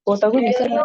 Kuota gue bisa kan?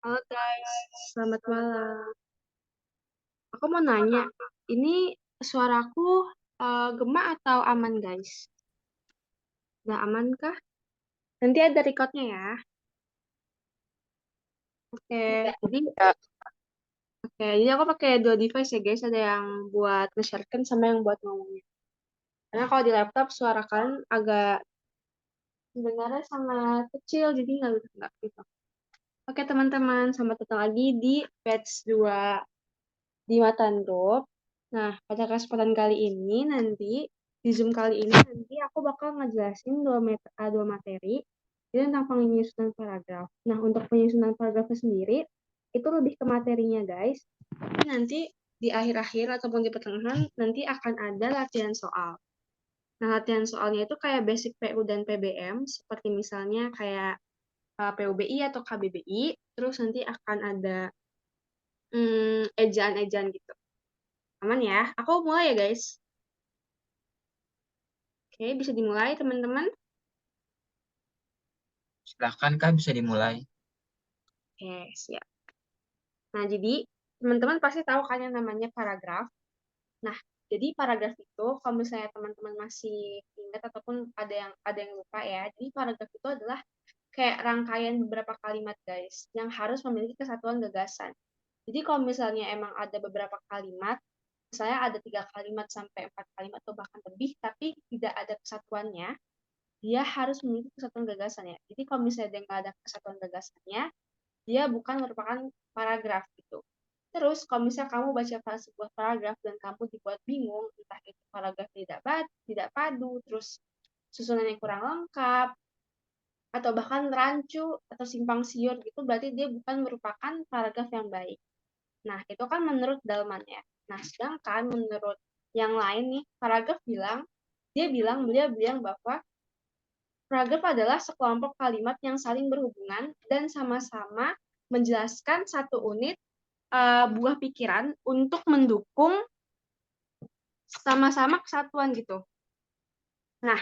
Halo guys, selamat malam. Aku mau nanya, ini suaraku gema atau aman guys? Udah aman kah? Nanti ada recordnya ya. Oke, jadi aku pakai dua device ya guys, ada yang buat nge-sharekan sama yang buat ngomongnya. Karena kalau di laptop suara kalian agak dengarnya sangat kecil, jadi nggak gitu. Oke teman-teman, selamat datang lagi di batch 2 di Matan Group. Nah, pada kesempatan kali ini nanti di Zoom kali ini nanti aku bakal ngejelasin dua materi itu tentang penyusunan paragraf. Nah, untuk penyusunan paragrafnya sendiri itu lebih ke materinya, guys. Tapi nanti di akhir-akhir ataupun di pertengahan nanti akan ada latihan soal. Nah, latihan soalnya itu kayak basic PU dan PBM, seperti misalnya kayak PUBI atau KBBI, terus nanti akan ada ejaan-ejaan gitu. Aman ya? Aku mulai ya, guys. Oke, bisa dimulai, teman-teman. Silahkan Kak, bisa dimulai. Oke, siap. Nah, jadi teman-teman pasti tahu kan yang namanya paragraf. Nah, jadi paragraf itu, kalau misalnya teman-teman masih ingat ataupun ada yang lupa ya, jadi paragraf itu adalah kayak rangkaian beberapa kalimat, guys, yang harus memiliki kesatuan gagasan. Jadi kalau misalnya emang ada beberapa kalimat, misalnya ada 3 kalimat sampai 4 kalimat atau bahkan lebih, tapi tidak ada kesatuannya, dia harus memiliki kesatuan gagasan ya. Jadi kalau misalnya dia nggak ada kesatuan gagasannya, dia bukan merupakan paragraf gitu. Terus kalau misalnya kamu baca sebuah paragraf dan kamu dibuat bingung, entah itu paragraf tidak padu, terus susunan yang kurang lengkap, atau bahkan rancu atau simpang siur gitu, berarti dia bukan merupakan paragraf yang baik. Nah, itu kan menurut Dalman ya. Nah, sedangkan menurut yang lain nih, paragraf beliau bilang bahwa paragraf adalah sekelompok kalimat yang saling berhubungan dan sama-sama menjelaskan satu unit buah pikiran untuk mendukung sama-sama kesatuan gitu. Nah,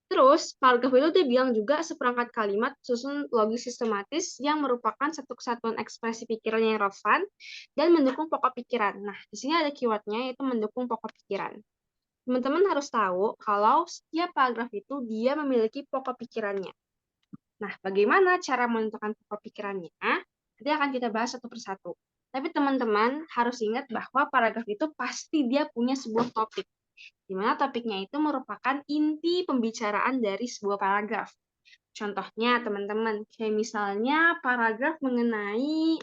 terus paragraf itu dia bilang juga seperangkat kalimat susun logis sistematis yang merupakan satu kesatuan ekspresi pikiran yang relevan dan mendukung pokok pikiran. Nah, di sini ada keywordnya yaitu mendukung pokok pikiran. Teman-teman harus tahu kalau setiap paragraf itu dia memiliki pokok pikirannya. Nah, bagaimana cara menentukan pokok pikirannya? Nanti akan kita bahas satu persatu. Tapi teman-teman harus ingat bahwa paragraf itu pasti dia punya sebuah topik. di mana topiknya itu merupakan inti pembicaraan dari sebuah paragraf. Contohnya, teman-teman, kayak misalnya paragraf mengenai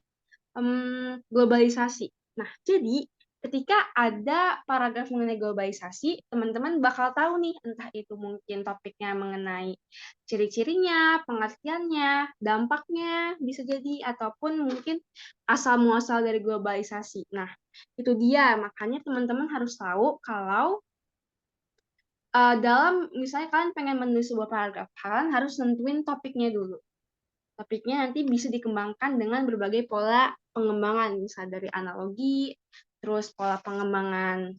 globalisasi. Nah, jadi ketika ada paragraf mengenai globalisasi, teman-teman bakal tahu nih, entah itu mungkin topiknya mengenai ciri-cirinya, pengertiannya, dampaknya bisa jadi, ataupun mungkin asal-muasal dari globalisasi. Nah, itu dia, makanya teman-teman harus tahu kalau dalam, misalnya kalian pengen menulis sebuah paragraf, kalian harus nentuin topiknya dulu. Topiknya nanti bisa dikembangkan dengan berbagai pola pengembangan, misalnya dari analogi, terus pola pengembangan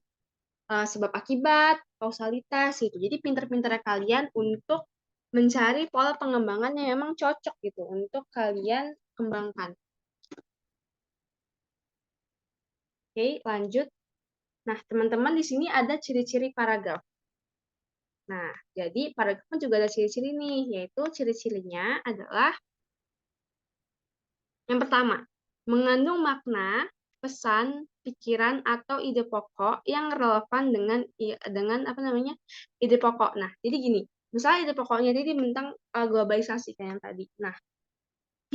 sebab akibat, kausalitas gitu. Jadi pinter-pinternya kalian untuk mencari pola pengembangan yang memang cocok gitu untuk kalian kembangkan. Oke, lanjut. Nah, teman-teman di sini ada ciri-ciri paragraf. Nah, jadi paragraf kan juga ada ciri-ciri nih, yaitu ciri-cirinya adalah yang pertama, mengandung makna, pesan, pikiran atau ide pokok yang relevan dengan apa namanya? Ide pokok. Nah, jadi gini, misalnya ide pokoknya tadi tentang globalisasi kayak yang tadi. Nah,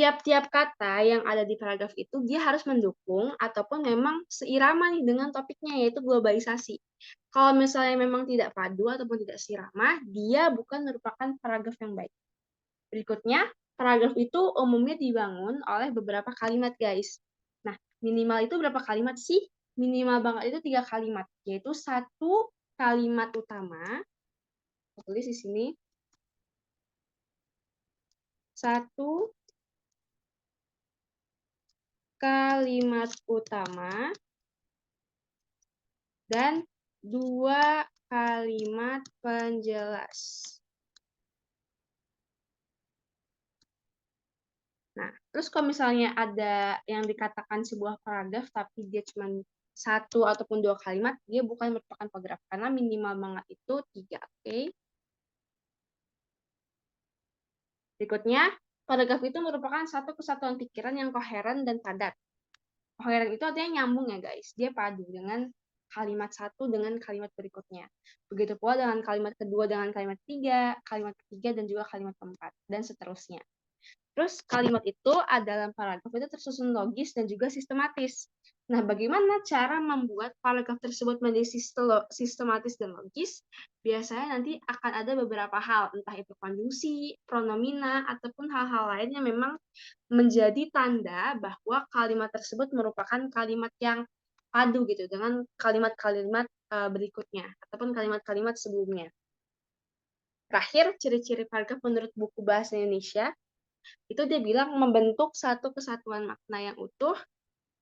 tiap-tiap kata yang ada di paragraf itu dia harus mendukung ataupun memang seirama nih dengan topiknya yaitu globalisasi. Kalau misalnya memang tidak padu ataupun tidak seirama, dia bukan merupakan paragraf yang baik. Berikutnya, paragraf itu umumnya dibangun oleh beberapa kalimat, guys. Nah, minimal itu berapa kalimat sih? Minimal banget itu 3 kalimat, yaitu satu kalimat utama. Aku tulis di sini. Satu kalimat utama dan 2 kalimat penjelas. Nah, terus kalau misalnya ada yang dikatakan sebuah paragraf tapi dia cuma 1 ataupun 2 kalimat, dia bukan merupakan paragraf karena minimal banget itu 3, oke? Berikutnya, paragraf itu merupakan satu kesatuan pikiran yang koheren dan padat. Koheren itu artinya nyambung ya, guys. Dia padu dengan kalimat satu dengan kalimat berikutnya. Begitu pula dengan kalimat kedua dengan kalimat kalimat ketiga dan juga kalimat keempat, dan seterusnya. Terus kalimat itu dalam paragraf itu tersusun logis dan juga sistematis. Nah, bagaimana cara membuat paragraf tersebut menjadi sistematis dan logis? Biasanya nanti akan ada beberapa hal, entah itu konjungsi, pronomina, ataupun hal-hal lain yang memang menjadi tanda bahwa kalimat tersebut merupakan kalimat yang padu gitu dengan kalimat-kalimat berikutnya ataupun kalimat-kalimat sebelumnya. Terakhir, ciri-ciri paragraf menurut buku Bahasa Indonesia itu dia bilang membentuk satu kesatuan makna yang utuh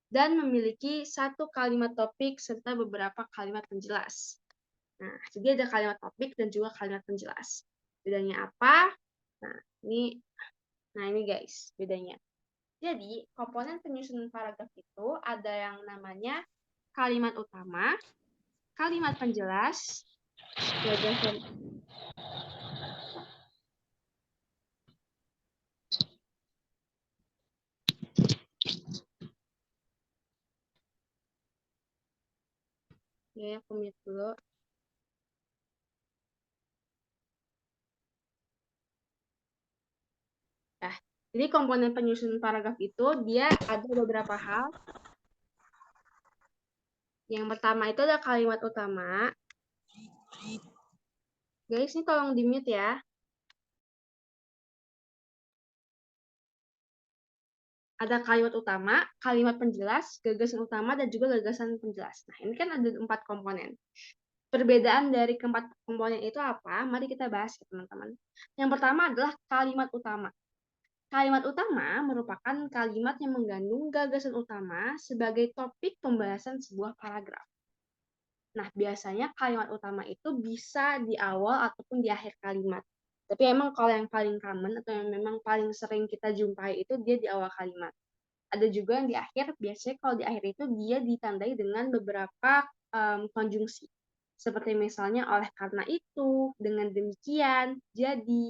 dan memiliki satu kalimat topik serta beberapa kalimat penjelas. Nah, jadi ada kalimat topik dan juga kalimat penjelas. Bedanya apa? Nah, ini guys, bedanya. Jadi, komponen penyusunan paragraf itu ada yang namanya kalimat utama, kalimat penjelas, gagasan. Ya, aku mute dulu. Nah, jadi komponen penyusunan paragraf itu dia ada beberapa hal. Yang pertama itu ada kalimat utama. Guys, ini tolong di-mute ya. Ada kalimat utama, kalimat penjelas, gagasan utama, dan juga gagasan penjelas. Nah, ini kan ada 4 komponen. Perbedaan dari keempat komponen itu apa? Mari kita bahas ya, teman-teman. Yang pertama adalah kalimat utama. Kalimat utama merupakan kalimat yang mengandung gagasan utama sebagai topik pembahasan sebuah paragraf. Nah, biasanya kalimat utama itu bisa di awal ataupun di akhir kalimat. Tapi emang kalau yang paling common atau yang memang paling sering kita jumpai itu dia di awal kalimat. Ada juga yang di akhir, biasanya kalau di akhir itu dia ditandai dengan beberapa konjungsi. Seperti misalnya oleh karena itu, dengan demikian, jadi.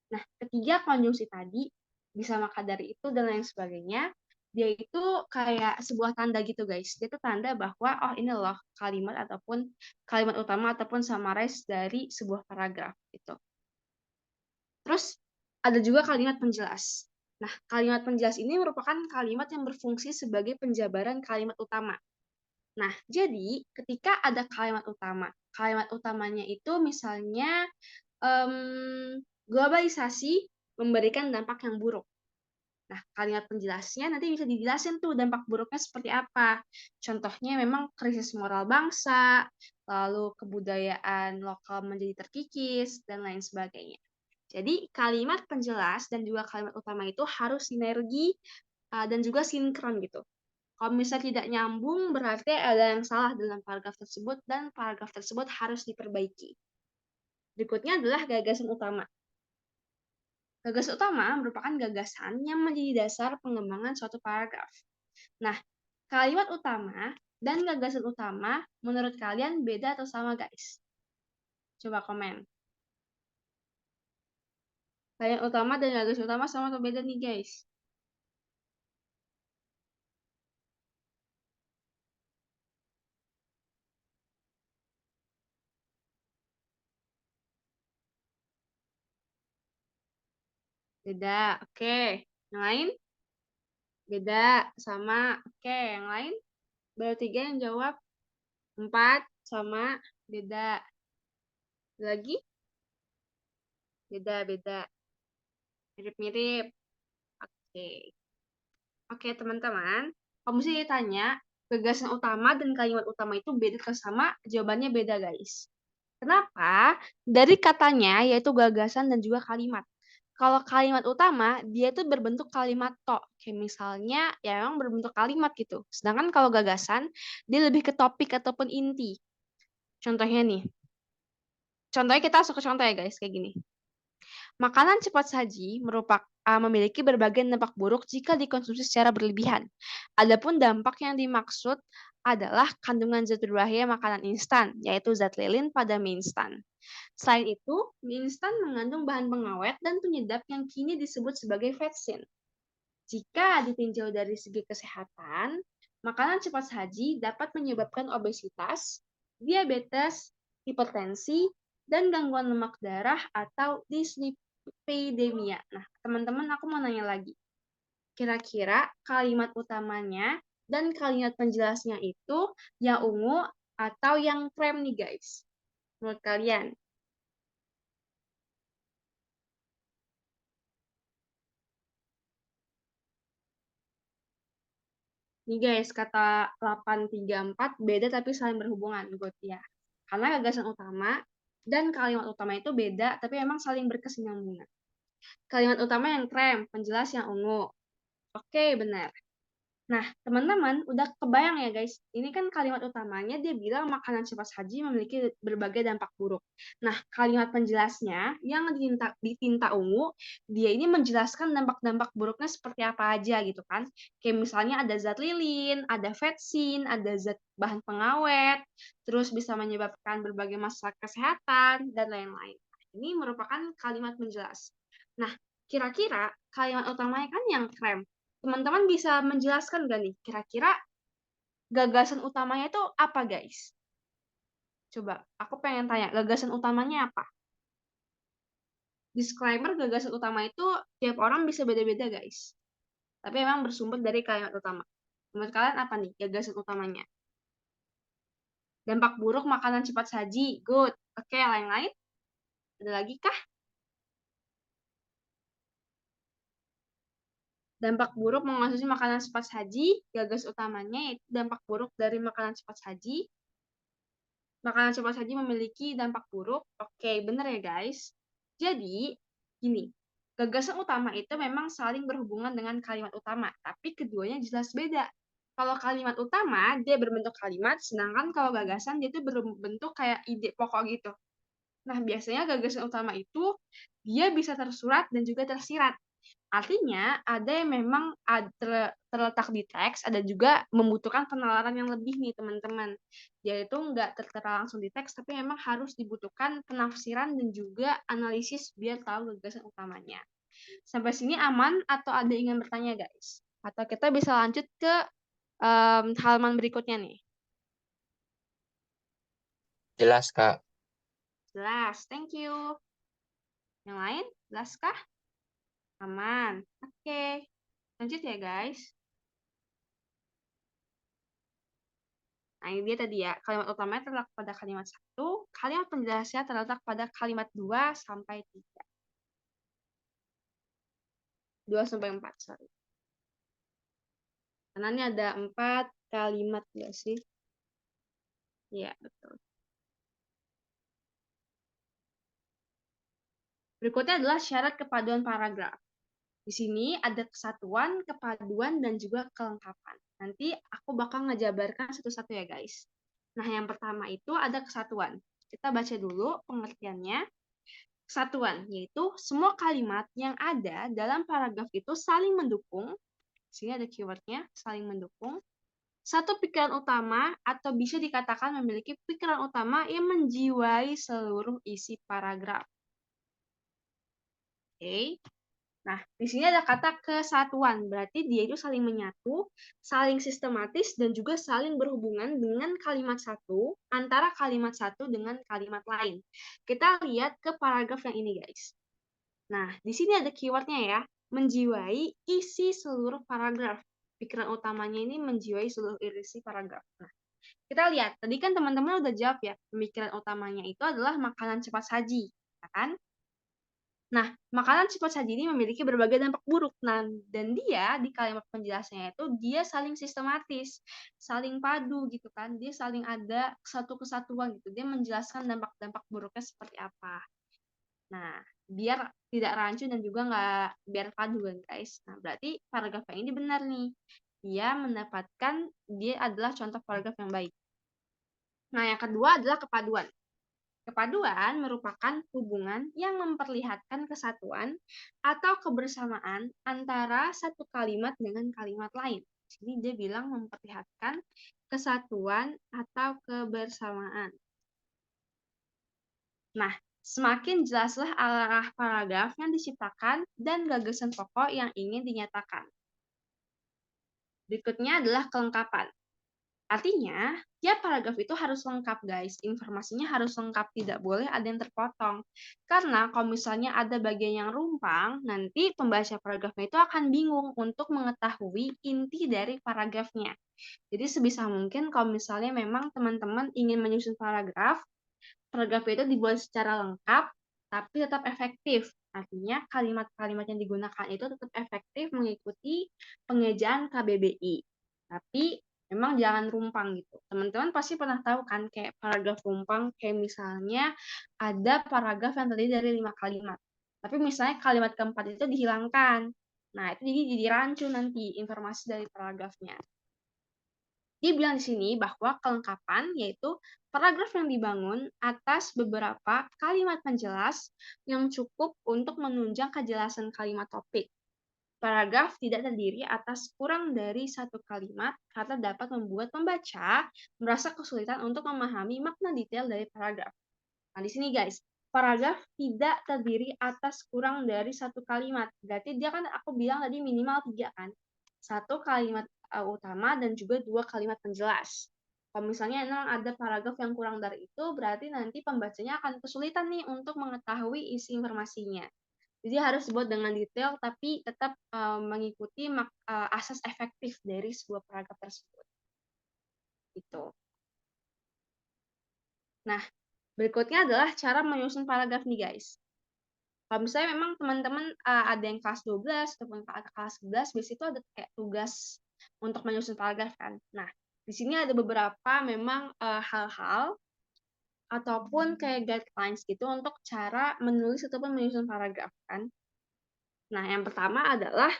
Nah, ketiga konjungsi tadi, bisa maka dari itu, dan lain sebagainya, Dia itu kayak sebuah tanda gitu, guys. Dia itu tanda bahwa, oh ini loh kalimat ataupun kalimat utama ataupun summarize dari sebuah paragraf gitu. Terus ada juga kalimat penjelas. Nah, kalimat penjelas ini merupakan kalimat yang berfungsi sebagai penjabaran kalimat utama. Nah, jadi ketika ada kalimat utamanya itu misalnya globalisasi memberikan dampak yang buruk. Nah, kalimat penjelasnya nanti bisa dijelasin tuh dampak buruknya seperti apa. Contohnya memang krisis moral bangsa, lalu kebudayaan lokal menjadi terkikis, dan lain sebagainya. Jadi, kalimat penjelas dan juga kalimat utama itu harus sinergi dan juga sinkron gitu. Kalau misalnya tidak nyambung, berarti ada yang salah dalam paragraf tersebut, dan paragraf tersebut harus diperbaiki. Berikutnya adalah gagasan utama. Gagasan utama merupakan gagasan yang menjadi dasar pengembangan suatu paragraf. Nah, kalimat utama dan gagasan utama menurut kalian beda atau sama, guys? Coba komen. Kalimat utama dan gagasan utama sama atau beda nih, guys? Beda. Oke. Yang lain? Beda. Sama. Oke. Yang lain? Baru 3 yang jawab. 4 sama. Beda. Lagi? Beda-beda. Mirip-mirip. Oke. Oke, teman-teman. Kalau misalnya ditanya, gagasan utama dan kalimat utama itu beda atau sama? Jawabannya beda, guys. Kenapa? Dari katanya, yaitu gagasan dan juga kalimat. Kalau kalimat utama, dia itu berbentuk kalimat tok. Kayak misalnya, ya memang berbentuk kalimat gitu. Sedangkan kalau gagasan, dia lebih ke topik ataupun inti. Contohnya nih. Contohnya kita langsung ke contoh ya, guys. Kayak gini. Makanan cepat saji memiliki berbagai dampak buruk jika dikonsumsi secara berlebihan. Adapun dampak yang dimaksud adalah kandungan zat berbahaya makanan instan, yaitu zat lilin pada mie instan. Selain itu, mie instan mengandung bahan pengawet dan penyedap yang kini disebut sebagai vetsin. Jika ditinjau dari segi kesehatan, makanan cepat saji dapat menyebabkan obesitas, diabetes, hipertensi, dan gangguan lemak darah atau dislipidemia. Nah, teman-teman, aku mau nanya lagi. Kira-kira kalimat utamanya dan kalimat penjelasnya itu yang ungu atau yang krem nih, guys? Menurut kalian? Nih guys, kata 834 beda tapi saling berhubungan, good ya. Karena gagasan utama dan kalimat utama itu beda tapi memang saling berkesinambungan. Kalimat utama yang krem, penjelas yang ungu. Oke, benar. Nah, teman-teman, udah kebayang ya guys, ini kan kalimat utamanya dia bilang makanan cepat saji memiliki berbagai dampak buruk. Nah, kalimat penjelasnya yang ditinta ungu, dia ini menjelaskan dampak-dampak buruknya seperti apa aja gitu kan. Kayak misalnya ada zat lilin, ada vetsin, ada zat bahan pengawet, terus bisa menyebabkan berbagai masalah kesehatan, dan lain-lain. Ini merupakan kalimat penjelas. Nah, kira-kira kalimat utamanya kan yang krem. Teman-teman bisa menjelaskan nggak nih, kira-kira gagasan utamanya itu apa, guys? Coba, aku pengen tanya, gagasan utamanya apa? Disclaimer, gagasan utama itu tiap orang bisa beda-beda, guys. Tapi memang bersumber dari kalimat utama. Menurut kalian apa nih gagasan utamanya? Dampak buruk makanan cepat saji, good. Oke, lain-lain? Ada lagi kah? Dampak buruk mengonsumsi makanan cepat saji, gagas utamanya yaitu dampak buruk dari makanan cepat saji. Makanan cepat saji memiliki dampak buruk. Oke, bener ya guys. Jadi, gini, gagasan utama itu memang saling berhubungan dengan kalimat utama, tapi keduanya jelas beda. Kalau kalimat utama, dia berbentuk kalimat, sedangkan kalau gagasan, dia itu berbentuk kayak ide pokok gitu. Nah, biasanya gagasan utama itu, dia bisa tersurat dan juga tersirat. Artinya, ada yang memang terletak di teks, ada juga membutuhkan penalaran yang lebih nih, teman-teman. Yaitu nggak tertera langsung di teks, tapi memang harus dibutuhkan penafsiran dan juga analisis biar tahu gagasan utamanya. Sampai sini aman atau ada yang ingin bertanya, guys? Atau kita bisa lanjut ke halaman berikutnya nih. Jelas, Kak. Jelas, thank you. Yang lain, jelas kah? Aman. Oke, lanjut ya guys. Nah, ini dia tadi ya, kalimat utamanya terletak pada kalimat 1, kalimat penjelasnya terletak pada kalimat 2 sampai 3. 2 sampai 4, sorry. Karena ini ada 4 kalimat ya sih? Iya, betul. Berikutnya adalah syarat kepaduan paragraf. Di sini ada kesatuan, kepaduan, dan juga kelengkapan. Nanti aku bakal ngejabarkan satu-satu ya guys. Nah, yang pertama itu ada kesatuan. Kita baca dulu pengertiannya. Kesatuan, yaitu semua kalimat yang ada dalam paragraf itu saling mendukung. Di sini ada keywordnya, saling mendukung. Satu pikiran utama atau bisa dikatakan memiliki pikiran utama yang menjiwai seluruh isi paragraf. Oke. Nah, di sini ada kata kesatuan, berarti dia itu saling menyatu, saling sistematis, dan juga saling berhubungan dengan kalimat satu, antara kalimat satu dengan kalimat lain. Kita lihat ke paragraf yang ini, guys. Nah, di sini ada keywordnya ya, menjiwai isi seluruh paragraf. Pikiran utamanya ini menjiwai seluruh isi paragraf. Nah, kita lihat, tadi kan teman-teman udah jawab ya, pemikiran utamanya itu adalah makanan cepat saji, ya kan? Nah, makanan cepat saji ini memiliki berbagai dampak buruk. Nah, dan dia di kalimat penjelasannya itu dia saling sistematis, saling padu gitu kan. Dia saling ada satu kesatuan gitu. Dia menjelaskan dampak-dampak buruknya seperti apa. Nah, biar tidak rancu dan juga nggak biar padu kan guys. Nah, berarti paragraf yang ini benar nih. Dia adalah contoh paragraf yang baik. Nah, yang kedua adalah kepaduan. Kepaduan merupakan hubungan yang memperlihatkan kesatuan atau kebersamaan antara satu kalimat dengan kalimat lain. Jadi dia bilang memperlihatkan kesatuan atau kebersamaan. Nah, semakin jelaslah arah paragraf yang diciptakan dan gagasan pokok yang ingin dinyatakan. Berikutnya adalah kelengkapan. Artinya, tiap paragraf itu harus lengkap, guys. Informasinya harus lengkap, tidak boleh ada yang terpotong. Karena kalau misalnya ada bagian yang rumpang, nanti pembaca paragrafnya itu akan bingung untuk mengetahui inti dari paragrafnya. Jadi sebisa mungkin kalau misalnya memang teman-teman ingin menyusun paragraf itu dibuat secara lengkap, tapi tetap efektif. Artinya kalimat-kalimat yang digunakan itu tetap efektif mengikuti pengejaan KBBI. Tapi memang jangan rumpang gitu. Teman-teman pasti pernah tahu kan kayak paragraf rumpang, kayak misalnya ada paragraf yang terdiri dari 5 kalimat. Tapi misalnya kalimat keempat itu dihilangkan. Nah, itu jadi rancu nanti informasi dari paragrafnya. Dia bilang di sini bahwa kelengkapan yaitu paragraf yang dibangun atas beberapa kalimat penjelas yang cukup untuk menunjang kejelasan kalimat topik. Paragraf tidak terdiri atas kurang dari satu kalimat karena dapat membuat pembaca merasa kesulitan untuk memahami makna detail dari paragraf. Nah, di sini guys, paragraf tidak terdiri atas kurang dari satu kalimat. Berarti dia kan aku bilang tadi minimal 3 kan. Satu kalimat utama dan juga 2 kalimat penjelas. Kalau misalnya memang ada paragraf yang kurang dari itu, berarti nanti pembacanya akan kesulitan nih untuk mengetahui isi informasinya. Jadi harus dibuat dengan detail, tapi tetap mengikuti asas efektif dari sebuah paragraf tersebut. Gitu. Nah, berikutnya adalah cara menyusun paragraf nih guys. Kalau misalnya memang teman-teman ada yang kelas 12 ataupun kelas 11, biasanya itu ada kayak tugas untuk menyusun paragraf kan. Nah, di sini ada beberapa memang hal-hal ataupun kayak guidelines gitu untuk cara menulis ataupun menyusun paragraf kan. Nah, yang pertama adalah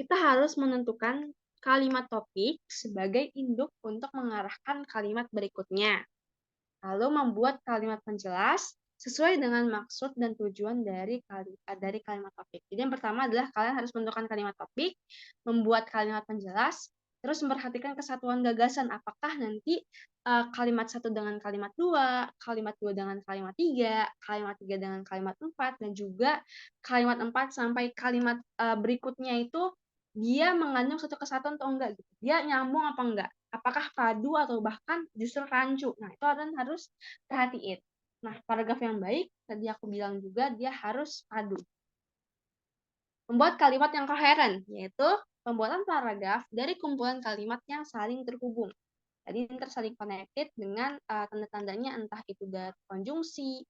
kita harus menentukan kalimat topik sebagai induk untuk mengarahkan kalimat berikutnya. Lalu membuat kalimat penjelas sesuai dengan maksud dan tujuan dari kalimat topik. Jadi yang pertama adalah kalian harus menentukan kalimat topik, membuat kalimat penjelas, terus memperhatikan kesatuan gagasan. Apakah nanti kalimat satu dengan kalimat dua dengan kalimat tiga dengan kalimat 4, dan juga kalimat 4 sampai kalimat berikutnya itu dia mengandung satu kesatuan atau enggak gitu. Dia nyambung apa enggak? Apakah padu atau bahkan justru rancu? Nah, itu harus perhatiin. Nah, paragraf yang baik, tadi aku bilang juga dia harus padu. Membuat kalimat yang koheren, yaitu pembuatan paragraf dari kumpulan kalimat yang saling terhubung. Jadi saling connected dengan tanda-tandanya entah itu dari konjungsi,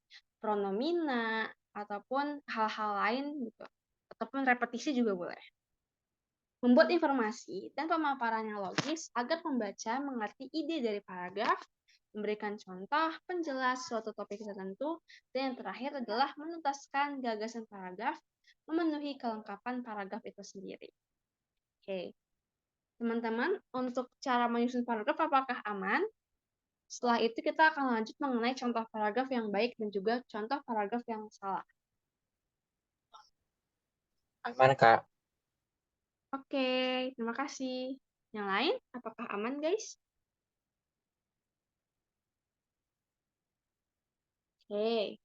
pronomina, ataupun hal-hal lain gitu. Ataupun repetisi juga boleh. Membuat informasi dan pemaparannya logis agar pembaca mengerti ide dari paragraf, memberikan contoh, penjelas suatu topik tertentu, dan yang terakhir adalah menuntaskan gagasan paragraf, memenuhi kelengkapan paragraf itu sendiri. Oke, teman-teman, untuk cara menyusun paragraf apakah aman? Setelah itu kita akan lanjut mengenai contoh paragraf yang baik dan juga contoh paragraf yang salah. Aman, Kak. Oke, terima kasih. Yang lain, apakah aman, guys? Oke.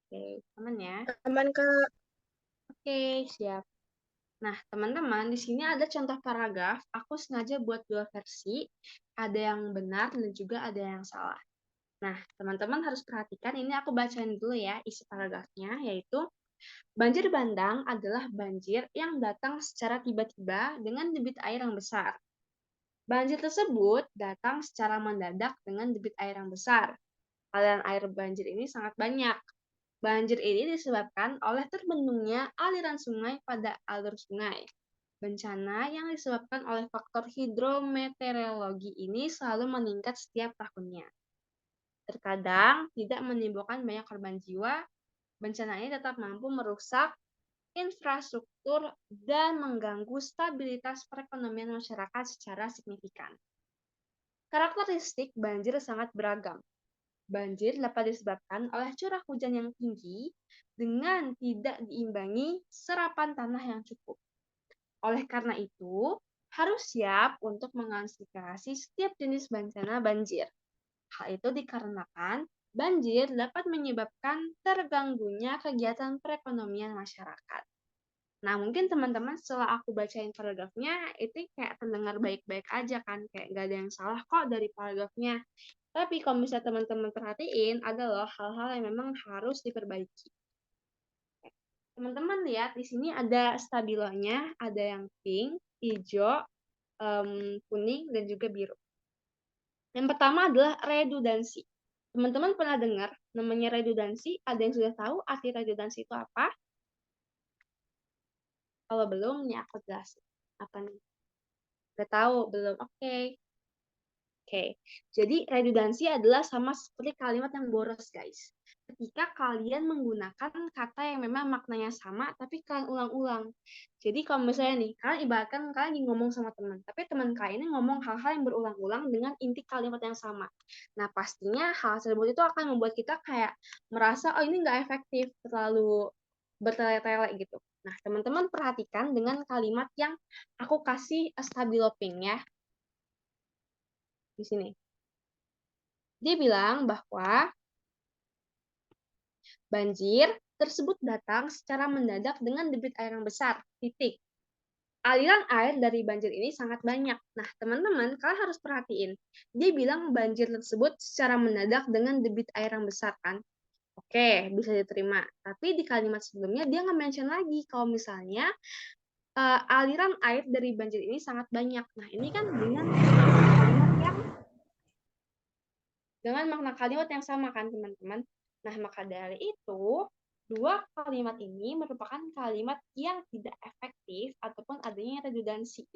Oke, aman ya? Aman, Kak. Oke, siap. Nah, teman-teman, di sini ada contoh paragraf. Aku sengaja buat dua versi. Ada yang benar dan juga ada yang salah. Nah, teman-teman harus perhatikan, ini aku bacain dulu ya isi paragrafnya, yaitu banjir bandang adalah banjir yang datang secara tiba-tiba dengan debit air yang besar. Banjir tersebut datang secara mendadak dengan debit air yang besar. Aliran air banjir ini sangat banyak. Banjir ini disebabkan oleh terbendungnya aliran sungai pada alur sungai. Bencana yang disebabkan oleh faktor hidrometeorologi ini selalu meningkat setiap tahunnya. Terkadang tidak menimbulkan banyak korban jiwa, bencana ini tetap mampu merusak infrastruktur dan mengganggu stabilitas perekonomian masyarakat secara signifikan. Karakteristik banjir sangat beragam. Banjir dapat disebabkan oleh curah hujan yang tinggi dengan tidak diimbangi serapan tanah yang cukup. Oleh karena itu, harus siap untuk mengantisipasi setiap jenis bencana banjir. Hal itu dikarenakan banjir dapat menyebabkan terganggunya kegiatan perekonomian masyarakat. Nah, mungkin teman-teman setelah aku bacain paragrafnya, itu kayak terdengar baik-baik aja kan, kayak gak ada yang salah kok dari paragrafnya. Tapi kalau misalnya teman-teman perhatiin, ada loh hal-hal yang memang harus diperbaiki. Teman-teman lihat, di sini ada stabilonya, ada yang pink, hijau, kuning, dan juga biru. Yang pertama adalah redundansi. Teman-teman pernah dengar namanya redundansi? Ada yang sudah tahu arti redundansi itu apa? Kalau belum, nih aku jelasin. Apa nih? Udah tahu? Belum? Oke. Oke, jadi redundansi adalah sama seperti kalimat yang boros, guys. Ketika kalian menggunakan kata yang memang maknanya sama, tapi kalian ulang-ulang. Jadi kalau misalnya nih, kalian ibaratkan kalian lagi ngomong sama teman, tapi teman kalian ini ngomong hal-hal yang berulang-ulang dengan inti kalimat yang sama. Nah, pastinya hal tersebut itu akan membuat kita kayak merasa, oh ini nggak efektif, terlalu bertele-tele gitu. Nah, teman-teman perhatikan dengan kalimat yang aku kasih stabilo pink ya, di sini. Dia bilang bahwa banjir tersebut datang secara mendadak dengan debit air yang besar. Titik. Aliran air dari banjir ini sangat banyak. Nah, teman-teman, kalian harus perhatiin. Dia bilang banjir tersebut secara mendadak dengan debit air yang besar, kan? Oke, bisa diterima. Tapi di kalimat sebelumnya dia nggak mention lagi kalau misalnya aliran air dari banjir ini sangat banyak. Nah, ini kan dengan makna kalimat yang sama kan teman-teman. Nah, maka dari itu, dua kalimat ini merupakan kalimat yang tidak efektif ataupun adanya redundansi.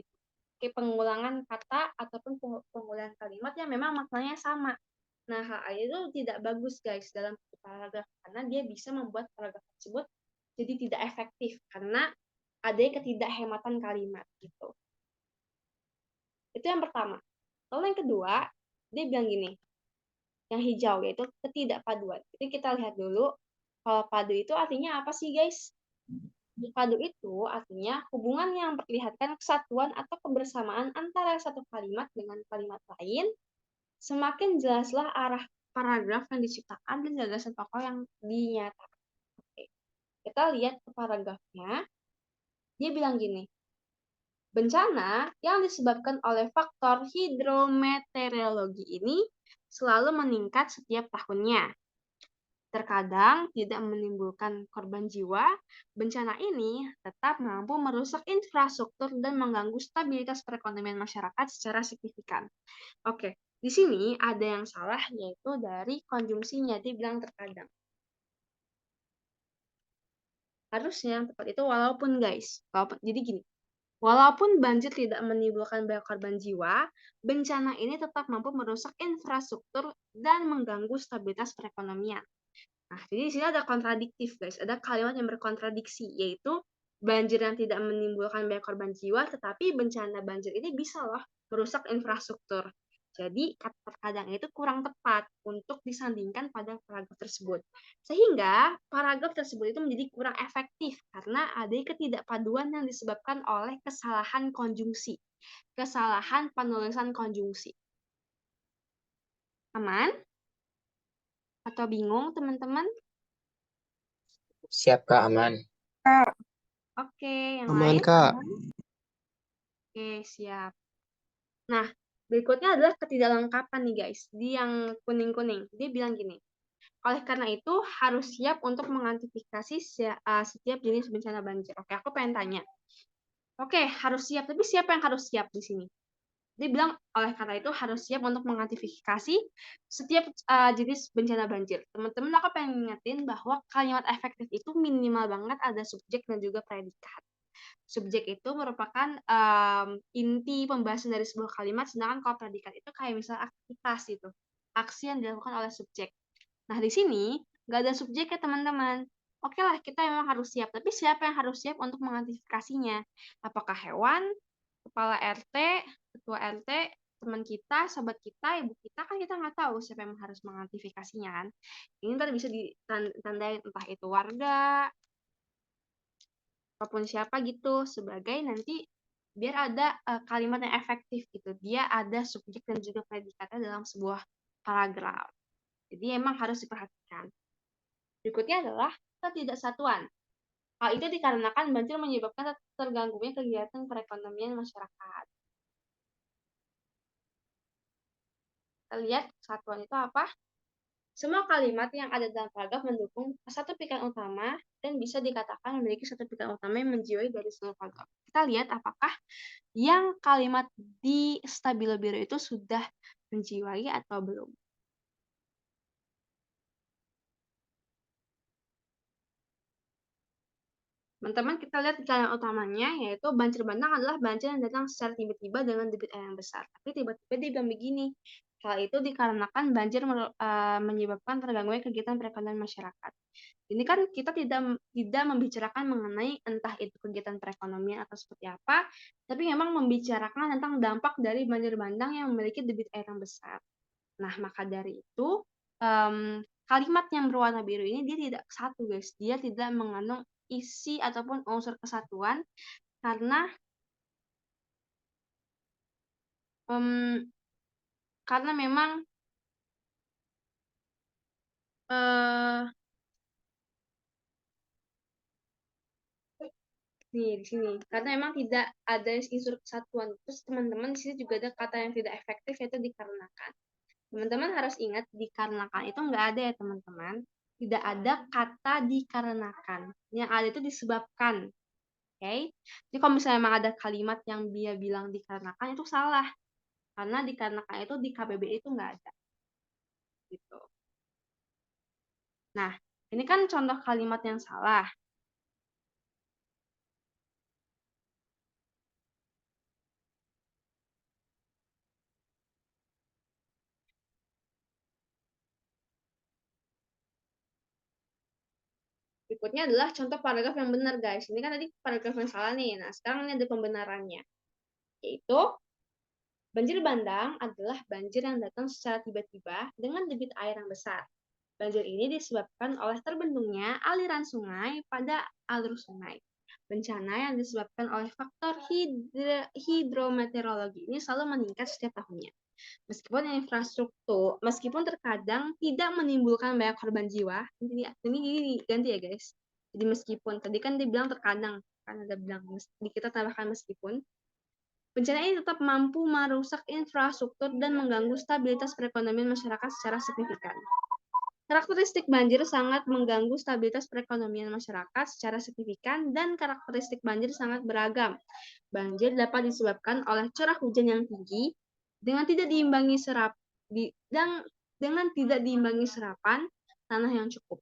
Kayak pengulangan kata ataupun pengulangan kalimat yang memang maknanya sama. Nah, hal itu tidak bagus guys dalam paragraf karena dia bisa membuat paragraf tersebut jadi tidak efektif karena ada ketidakhematan kalimat gitu. Itu yang pertama. Lalu yang kedua, dia bilang gini, yang hijau yaitu ketidakpaduan. Jadi kita lihat dulu kalau padu itu artinya apa sih guys? Padu itu artinya hubungan yang memperlihatkan kesatuan atau kebersamaan antara satu kalimat dengan kalimat lain. Semakin jelaslah arah paragraf yang diciptakan dan gagasan pokok yang dinyatakan. Oke. Kita lihat ke paragrafnya, dia bilang gini, bencana yang disebabkan oleh faktor hidrometeorologi ini selalu meningkat setiap tahunnya. Terkadang tidak menimbulkan korban jiwa, bencana ini tetap mampu merusak infrastruktur dan mengganggu stabilitas perekonomian masyarakat secara signifikan. Oke, di sini ada yang salah yaitu dari konjungsinya, dia bilang terkadang. Harusnya yang tepat itu walaupun guys, jadi gini, walaupun banjir tidak menimbulkan banyak korban jiwa, bencana ini tetap mampu merusak infrastruktur dan mengganggu stabilitas perekonomian. Nah, jadi di sini ada kontradiktif, guys. Ada kalimat yang berkontradiksi, yaitu banjir yang tidak menimbulkan banyak korban jiwa, tetapi bencana banjir ini bisa loh merusak infrastruktur. Jadi, kata terkadang itu kurang tepat untuk disandingkan pada paragraf tersebut. Sehingga, paragraf tersebut itu menjadi kurang efektif karena ada ketidakpaduan yang disebabkan oleh kesalahan konjungsi, kesalahan penulisan konjungsi. Aman? Atau bingung, teman-teman? Siap, Kak, aman. Oke, yang Aman, lain? Kak. Oke, siap. Nah, berikutnya adalah ketidaklengkapan nih guys. Di yang kuning-kuning. Dia bilang gini, oleh karena itu harus siap untuk mengantisipasi setiap jenis bencana banjir. Oke, aku pengen tanya. Oke, harus siap. Tapi siapa yang harus siap di sini? Dia bilang, oleh karena itu harus siap untuk mengantisipasi setiap jenis bencana banjir. Teman-teman, aku pengen ngingetin bahwa kalimat efektif itu minimal banget ada subjek dan juga predikat. Subjek itu merupakan inti pembahasan dari sebuah kalimat, sedangkan kalau predikat itu kayak misalnya aktivitas gitu, aksi yang dilakukan oleh subjek. Nah, di sini nggak ada subjek ya teman-teman. Oke lah, kita memang harus siap, tapi siapa yang harus siap untuk mengantisipasinya? Apakah hewan, kepala RT, ketua RT, teman kita, sahabat kita, ibu kita, kan kita nggak tahu siapa yang harus mengantisipasinya kan. Ini ntar bisa ditandai entah itu warga, ataupun siapa gitu, sebagai nanti biar ada kalimat yang efektif gitu. Dia ada subjek dan juga predikatnya dalam sebuah paragraf. Jadi emang harus diperhatikan. Berikutnya adalah ketidaksatuan. Hal itu dikarenakan banjir menyebabkan terganggunya kegiatan perekonomian masyarakat. Kita lihat kesatuan itu apa? Semua kalimat yang ada dalam paragraf mendukung satu pikiran utama dan bisa dikatakan memiliki satu pikiran utama yang menjiwai dari seluruh paragraf. Kita lihat apakah yang kalimat di stabilo biru itu sudah menjiwai atau belum. Teman-teman, kita lihat kalimat utamanya, yaitu banjir bandang adalah banjir yang datang secara tiba-tiba dengan debit air yang besar. Tapi tiba-tiba dia bilang begini, hal itu dikarenakan banjir menyebabkan terganggunya kegiatan perekonomian masyarakat. Ini kan kita tidak membicarakan mengenai entah itu kegiatan perekonomian atau seperti apa, tapi memang membicarakan tentang dampak dari banjir bandang yang memiliki debit air yang besar. Nah, maka dari itu kalimat yang berwarna biru ini dia tidak satu, guys. Dia tidak mengandung isi ataupun unsur kesatuan karena memang nih di sini karena memang tidak ada unsur kesatuan. Terus teman-teman di sini juga ada kata yang tidak efektif yaitu dikarenakan. Teman-teman harus ingat dikarenakan itu nggak ada ya teman-teman. Tidak ada kata dikarenakan. Yang ada itu disebabkan. Oke? Jadi kalau misalnya memang ada kalimat yang dia bilang dikarenakan itu salah. Karena dikarenakan itu di KBBI itu nggak ada. Gitu. Nah, ini kan contoh kalimat yang salah. Berikutnya adalah contoh paragraf yang benar, guys. Ini kan tadi paragraf yang salah nih. Nah, sekarang ini ada pembenarannya. Yaitu, banjir bandang adalah banjir yang datang secara tiba-tiba dengan debit air yang besar. Banjir ini disebabkan oleh terbendungnya aliran sungai pada alur sungai. Bencana yang disebabkan oleh faktor hidrometeorologi ini selalu meningkat setiap tahunnya. Meskipun terkadang tidak menimbulkan banyak korban jiwa, ini ganti ya guys. Jadi meskipun, tadi kan dibilang terkadang, kan ada bilang, kita tambahkan meskipun, bencana ini tetap mampu merusak infrastruktur dan mengganggu stabilitas perekonomian masyarakat secara signifikan. Karakteristik banjir sangat mengganggu stabilitas perekonomian masyarakat secara signifikan dan karakteristik banjir sangat beragam. Banjir dapat disebabkan oleh curah hujan yang tinggi dengan tidak diimbangi serapan tanah yang cukup.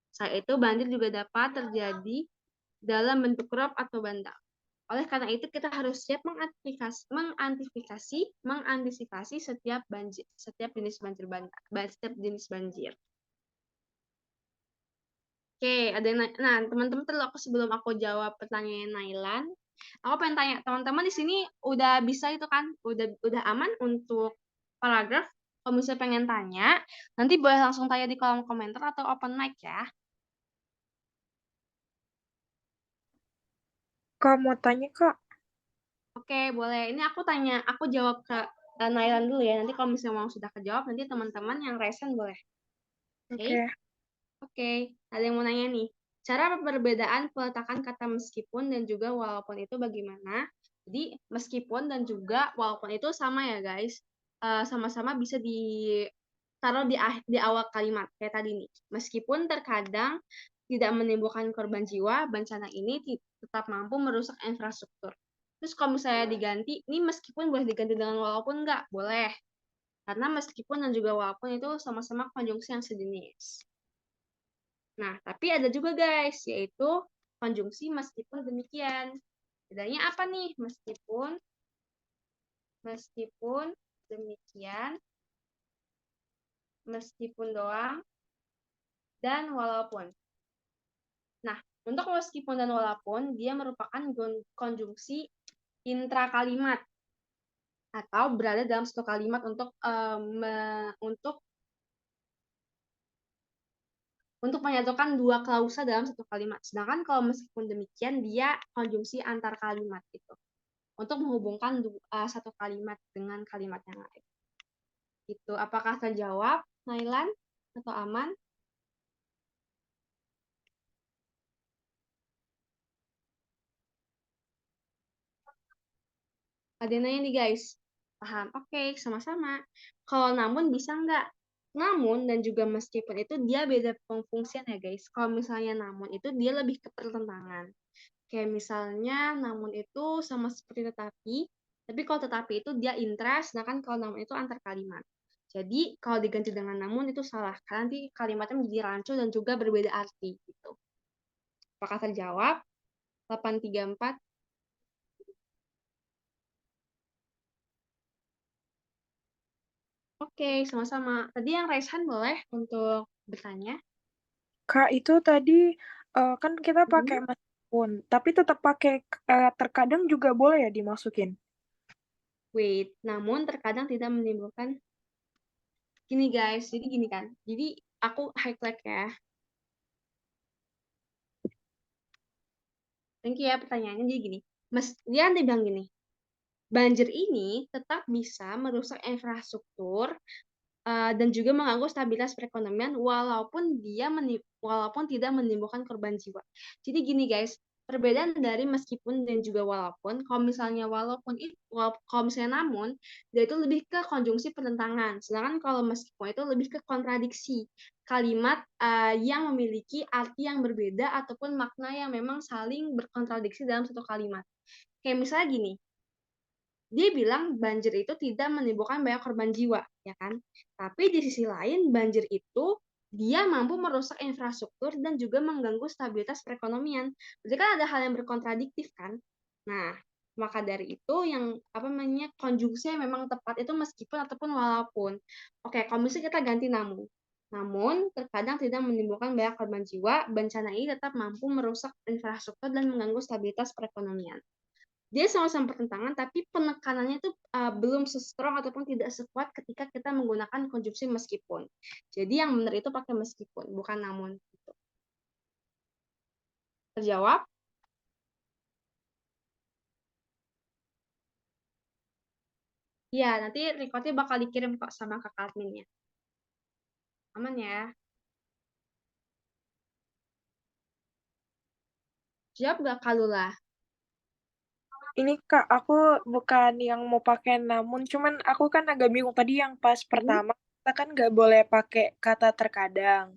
Selain itu, banjir juga dapat terjadi dalam bentuk rob atau bandang. Oleh karena itu, kita harus siap mengantisipasi setiap jenis banjir. Oke, ada yang nah, teman-teman sebelum aku jawab pertanyaan Nailan, aku pengen tanya, teman-teman di sini udah bisa itu kan? Udah aman untuk paragraf? Kalau misalnya pengen tanya, nanti boleh langsung tanya di kolom komentar atau open mic ya. Kak, mau tanya, Kak? Oke, boleh. Ini aku jawab ke Nailan dulu ya. Nanti kalau misalnya mau sudah kejawab, nanti teman-teman yang resen boleh. Oke. Oke, ada yang mau nanya nih. Cara perbedaan peletakan kata meskipun dan juga walaupun itu bagaimana? Jadi, meskipun dan juga walaupun itu sama ya, guys. Sama-sama bisa ditaruh di awal kalimat, kayak tadi nih. Meskipun terkadang tidak menimbulkan korban jiwa, bencana ini tetap mampu merusak infrastruktur. Terus kalau misalnya diganti, ini meskipun boleh diganti dengan walaupun nggak? Boleh. Karena meskipun dan juga walaupun itu sama-sama konjungsi yang sejenis. Nah, tapi ada juga guys, yaitu konjungsi meskipun demikian. Bedanya apa nih? Meskipun demikian, meskipun doang, dan walaupun. Nah, untuk meskipun dan walaupun, dia merupakan konjungsi intrakalimat atau berada dalam satu kalimat untuk menyatukan dua klausa dalam satu kalimat. Sedangkan kalau meskipun demikian, dia konjungsi antar kalimat gitu. Untuk menghubungkan satu kalimat dengan kalimat yang lain. Gitu. Apakah terjawab, Nailan? Atau aman? Ada yang nanya nih guys. Paham? Oke, sama-sama. Kalau namun bisa nggak? Namun dan juga meskipun itu dia beda pengfungsian ya guys. Kalau misalnya namun itu dia lebih ke pertentangan. Kayak misalnya namun itu sama seperti tapi kalau tetapi itu dia interest, sedangkan kalau namun itu antar kalimat. Jadi kalau diganti dengan namun itu salah, karena nanti kalimatnya menjadi rancu dan juga berbeda arti gitu. Apakah terjawab? 834. Oke, sama-sama. Tadi yang Raihan boleh untuk bertanya? Kak, itu tadi kan kita pakai meskipun, tapi tetap pakai terkadang juga boleh ya dimasukin? Wait, namun terkadang tidak menimbulkan. Gini guys, jadi gini kan. Jadi aku highlight ya. Thank you ya pertanyaannya. Jadi gini, dia nanti bilang gini, banjir ini tetap bisa merusak infrastruktur dan juga mengganggu stabilitas perekonomian walaupun tidak menimbulkan korban jiwa. Jadi gini guys, perbedaan dari meskipun dan juga walaupun, kalau misalnya kalau misalnya namun, dia itu lebih ke konjungsi pertentangan. Sedangkan kalau meskipun itu lebih ke kontradiksi kalimat yang memiliki arti yang berbeda ataupun makna yang memang saling berkontradiksi dalam satu kalimat. Kayak misalnya gini, dia bilang banjir itu tidak menimbulkan banyak korban jiwa, ya kan? Tapi di sisi lain, banjir itu dia mampu merusak infrastruktur dan juga mengganggu stabilitas perekonomian. Berarti kan ada hal yang berkontradiktif kan? Nah, maka dari itu yang konjungsi yang memang tepat itu meskipun ataupun walaupun. Oke, kalau misalnya kita ganti namun. Namun, terkadang tidak menimbulkan banyak korban jiwa, bencana ini tetap mampu merusak infrastruktur dan mengganggu stabilitas perekonomian. Dia sama-sama pertentangan, tapi penekanannya itu belum se-strong ataupun tidak sekuat ketika kita menggunakan konjungsi meskipun. Jadi yang benar itu pakai meskipun, bukan namun. Terjawab? Ya, nanti recordnya bakal dikirim kok sama kakak adminnya. Aman ya? Jawab gak Kak Lula? Ini Kak, aku bukan yang mau pakai namun, cuman aku kan agak bingung tadi yang pas pertama, kita kan nggak boleh pakai kata terkadang.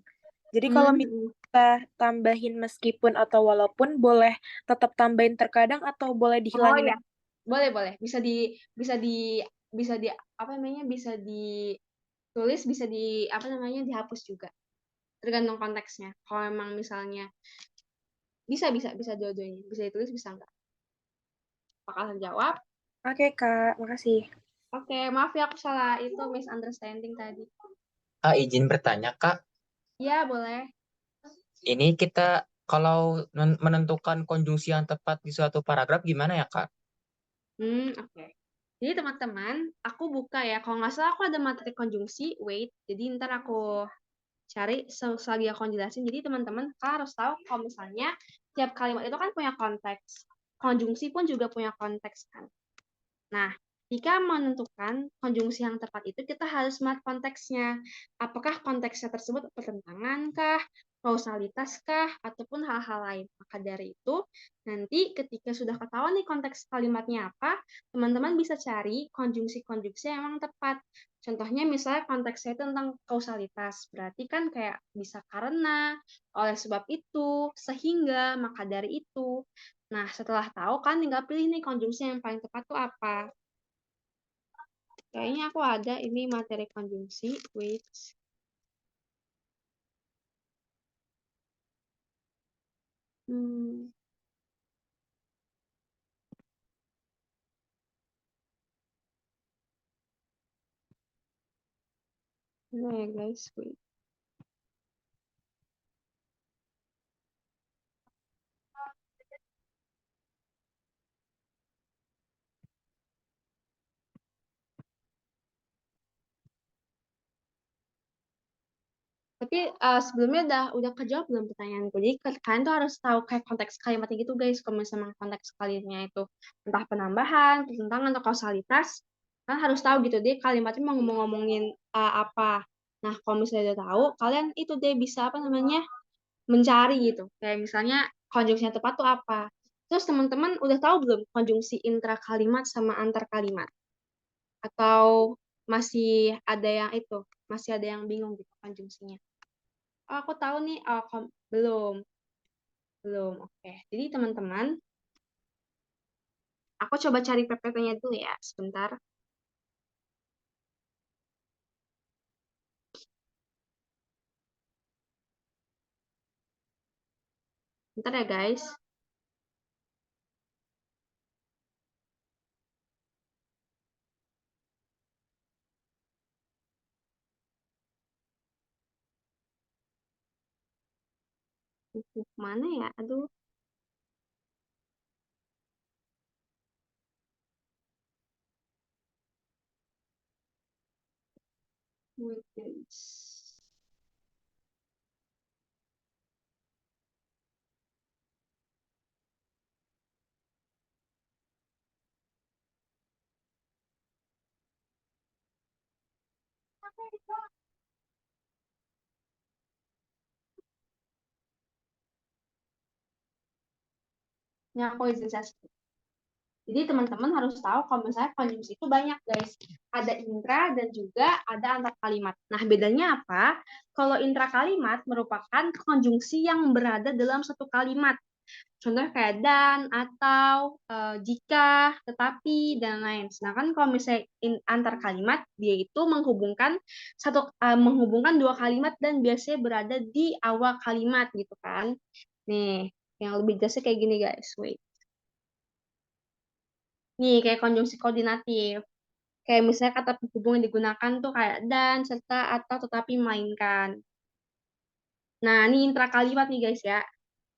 Jadi kalau Hmm. kita tambahin meskipun atau walaupun, boleh tetap tambahin terkadang atau boleh Oh dihilangin? ya, boleh. Bisa di apa namanya? Bisa ditulis, bisa apa namanya? Dihapus juga. Tergantung konteksnya. Kalau emang misalnya bisa dua-duanya. Bisa ditulis, bisa enggak. Apakah jawab? Oke Kak, makasih. Oke, maaf ya aku salah itu misunderstanding tadi. Izin bertanya, Kak. Iya, boleh. Ini kita kalau menentukan konjungsi yang tepat di suatu paragraf gimana ya, Kak? Oke. Jadi teman-teman, aku buka ya. Kalau nggak salah aku ada materi konjungsi. Wait, jadi ntar aku cari selagi aku jelasin. Jadi teman-teman kalian harus tahu kalau misalnya tiap kalimat itu kan punya konteks. Konjungsi pun juga punya konteks kan. Nah, jika menentukan konjungsi yang tepat itu kita harus melihat konteksnya. Apakah konteksnya tersebut pertentangan kah, kausalitas kah, ataupun hal-hal lain. Maka dari itu, nanti ketika sudah ketahuan nih konteks kalimatnya apa, teman-teman bisa cari konjungsi-konjungsi yang memang tepat. Contohnya misalnya konteksnya itu tentang kausalitas. Berarti kan kayak bisa karena, oleh sebab itu, sehingga, maka dari itu. Nah, setelah tahu kan tinggal pilih nih konjungsi yang paling tepat tuh apa. Kayaknya aku ada ini materi konjungsi. Wait. Hmm. Nah ya guys, wait. Tapi sebelumnya udah kejawab belum pertanyaanku. Jadi kalian tuh harus tahu kayak konteks kalimatnya gitu guys. Kalau misalnya konteks kalimatnya itu entah penambahan, pertentangan atau kausalitas, kalian harus tahu gitu deh kalimatnya mau ngomongin apa. Nah, kalau misalnya udah tahu, kalian itu deh bisa apa namanya mencari gitu. Kayak misalnya konjungsi yang tepat tuh apa. Terus teman-teman udah tahu belum konjungsi intra kalimat sama antar kalimat? Atau masih ada yang itu, masih ada yang bingung gitu konjungsinya? Oh, aku tahu nih, belum, belum. Oke, jadi teman-teman, aku coba cari PPT-nya dulu ya, sebentar. Bentar ya guys. Mana ya? Aduh. Wait, guys. Ini aku izin saya. Jadi teman-teman harus tahu kalau misalnya konjungsi itu banyak guys. Ada intra dan juga ada antar kalimat. Nah bedanya apa? Kalau intra kalimat merupakan konjungsi yang berada dalam satu kalimat. Contoh kayak dan, atau, jika, tetapi, dan lain. Sedangkan kalau misalnya antar kalimat, dia itu menghubungkan dua kalimat dan biasanya berada di awal kalimat gitu kan. Nih, yang lebih jelasnya kayak gini guys. Wait. Nih, kayak konjungsi koordinatif. Kayak misalnya kata penghubung yang digunakan tuh kayak dan, serta, atau, tetapi, melainkan. Nah, ini intra kalimat nih guys ya.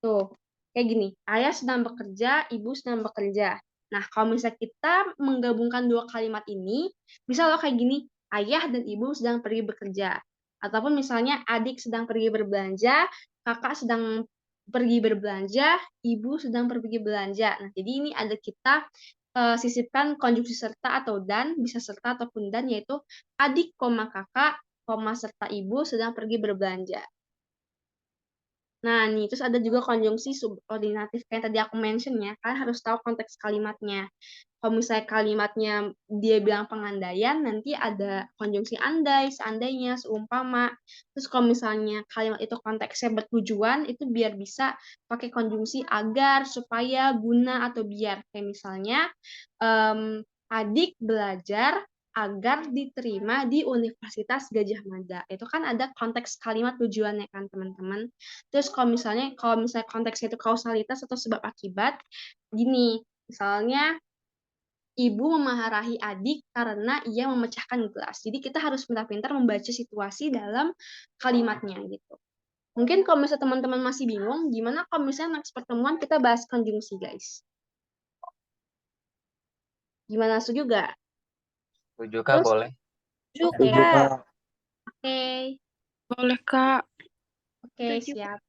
Tuh, kayak gini. Ayah sedang bekerja, ibu sedang bekerja. Nah, kalau misalnya kita menggabungkan dua kalimat ini, bisa loh kayak gini. Ayah dan ibu sedang pergi bekerja. Ataupun misalnya adik sedang pergi berbelanja, kakak sedang pergi berbelanja, ibu sedang pergi belanja. Nah, jadi ini ada kita sisipkan konjungsi serta atau dan, bisa serta ataupun dan, yaitu adik, kakak, serta ibu sedang pergi berbelanja. Nah, nih, terus ada juga konjungsi subordinatif kayak tadi aku mention ya. Kalian harus tahu konteks kalimatnya. Kalau misalnya kalimatnya dia bilang pengandaian, nanti ada konjungsi andai, seandainya, seumpama. Terus kalau misalnya kalimat itu konteksnya bertujuan, itu biar bisa pakai konjungsi agar, supaya, guna, atau biar. Kayak misalnya, adik belajar agar diterima di Universitas Gajah Mada. Itu kan ada konteks kalimat tujuannya kan, teman-teman. Terus kalau misalnya konteksnya itu kausalitas atau sebab akibat, gini, misalnya ibu memarahi adik karena ia memecahkan gelas. Jadi kita harus pintar-pintar membaca situasi dalam kalimatnya gitu. Mungkin kalau misalnya teman-teman masih bingung, gimana kalau misalnya next pertemuan kita bahas konjungsi, guys? Gimana, setuju gak? Setuju Kak, Terus, boleh. oke, Juga. oke, Boleh, Kak. oke, Setuju. siap.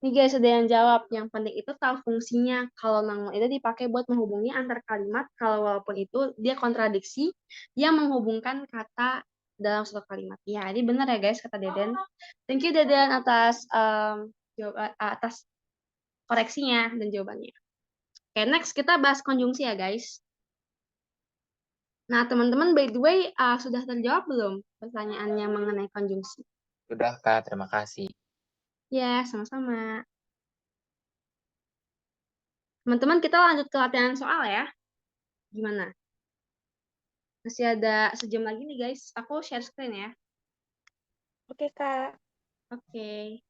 Nih guys, ada yang jawab. Yang penting itu tahu fungsinya. Kalau namun itu dipakai buat menghubungi antar kalimat, kalau walaupun itu dia kontradiksi, dia menghubungkan kata dalam suatu kalimat. Ya, ini benar ya guys, kata Deden. Thank you Deden atas atas koreksinya dan jawabannya. Oke, next kita bahas konjungsi ya guys. Nah, teman-teman, by the way, sudah terjawab belum pertanyaannya mengenai konjungsi? Sudah Kak, terima kasih. Ya, sama-sama. Teman-teman, kita lanjut ke latihan soal ya. Gimana? Masih ada sejam lagi nih guys. Aku share screen ya. Oke, Kak. Oke.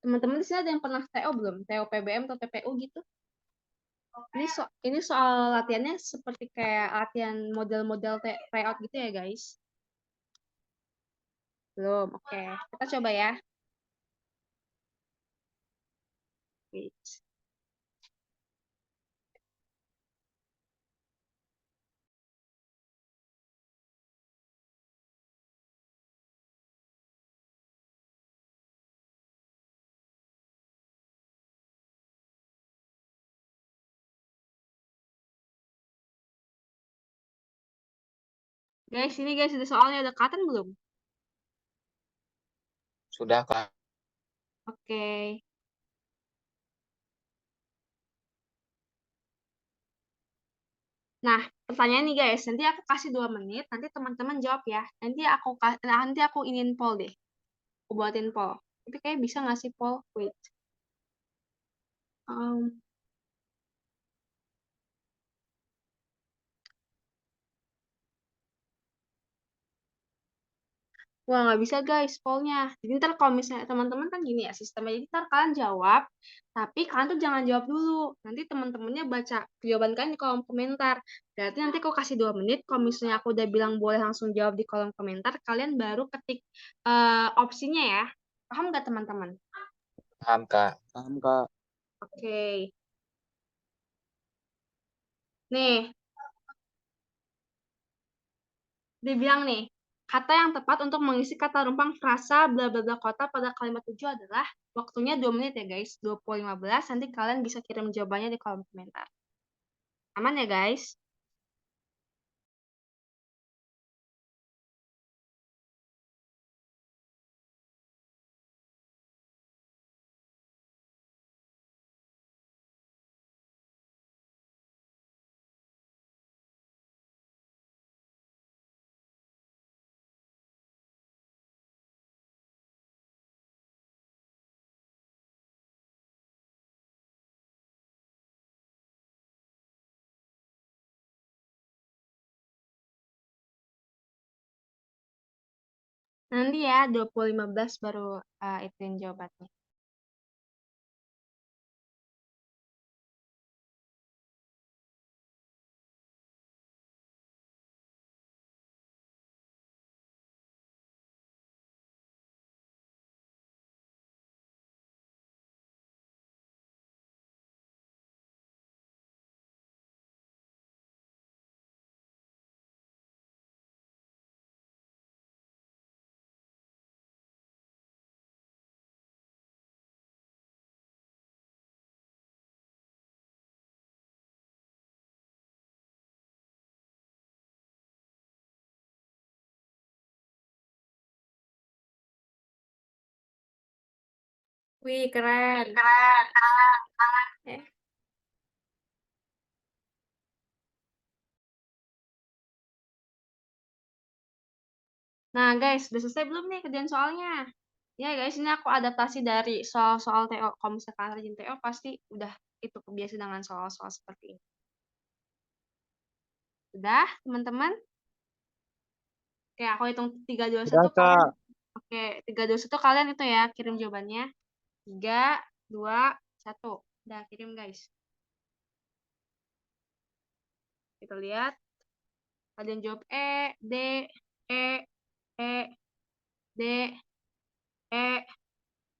Teman-teman di sini ada yang pernah TO belum? TO PBM atau TPU gitu? Ini soal latihannya seperti kayak latihan model-model tryout gitu ya guys. Belum. Oke. Kita coba ya. Wait. Guys, ini guys ada soalnya, ada kelihatan belum? Sudah Kak. Oke. Nah, pertanyaan nih guys, nanti aku kasih 2 menit, nanti teman-teman jawab ya. Nanti aku inin poll deh. Aku buatin poll. Tapi kayak bisa nggak sih poll? Wait. Wah, nggak bisa guys pollnya. Jadi ntar kalau misalnya teman-teman kan gini ya sistemnya. Jadi ntar kalian jawab, tapi kalian tuh jangan jawab dulu. Nanti teman-temannya baca jawaban kalian di kolom komentar. Berarti nanti aku kasih 2 menit. Kalau misalnya aku udah bilang boleh langsung jawab di kolom komentar, kalian baru ketik opsinya ya. Paham nggak teman-teman? Paham Kak. Paham, Kak. Oke. Nih, dibilang nih, kata yang tepat untuk mengisi kata rumpang frasa bla bla bla kota pada kalimat tujuh adalah waktunya 2 menit ya guys, 20.15. Nanti kalian bisa kirim jawabannya di kolom komentar. Aman ya guys? Nanti ya 20.15 baru ituin jawabannya. Wih, keren. Eh. Nah, guys, udah selesai belum nih kerjaan soalnya? Ya, guys, ini aku adaptasi dari soal-soal TO. Kalau misalkan kalian rajin TO, pasti udah itu kebiasa dengan soal-soal seperti ini. Udah, teman-teman? Oke, aku hitung 3, 2, 1 Udah, kalian. Kak. Oke, 3, 2, 1 kalian itu ya, kirim jawabannya. 3, 2, 1. Udah, kirim, guys. Kita lihat. Kalian jawab D, E, E, D, E,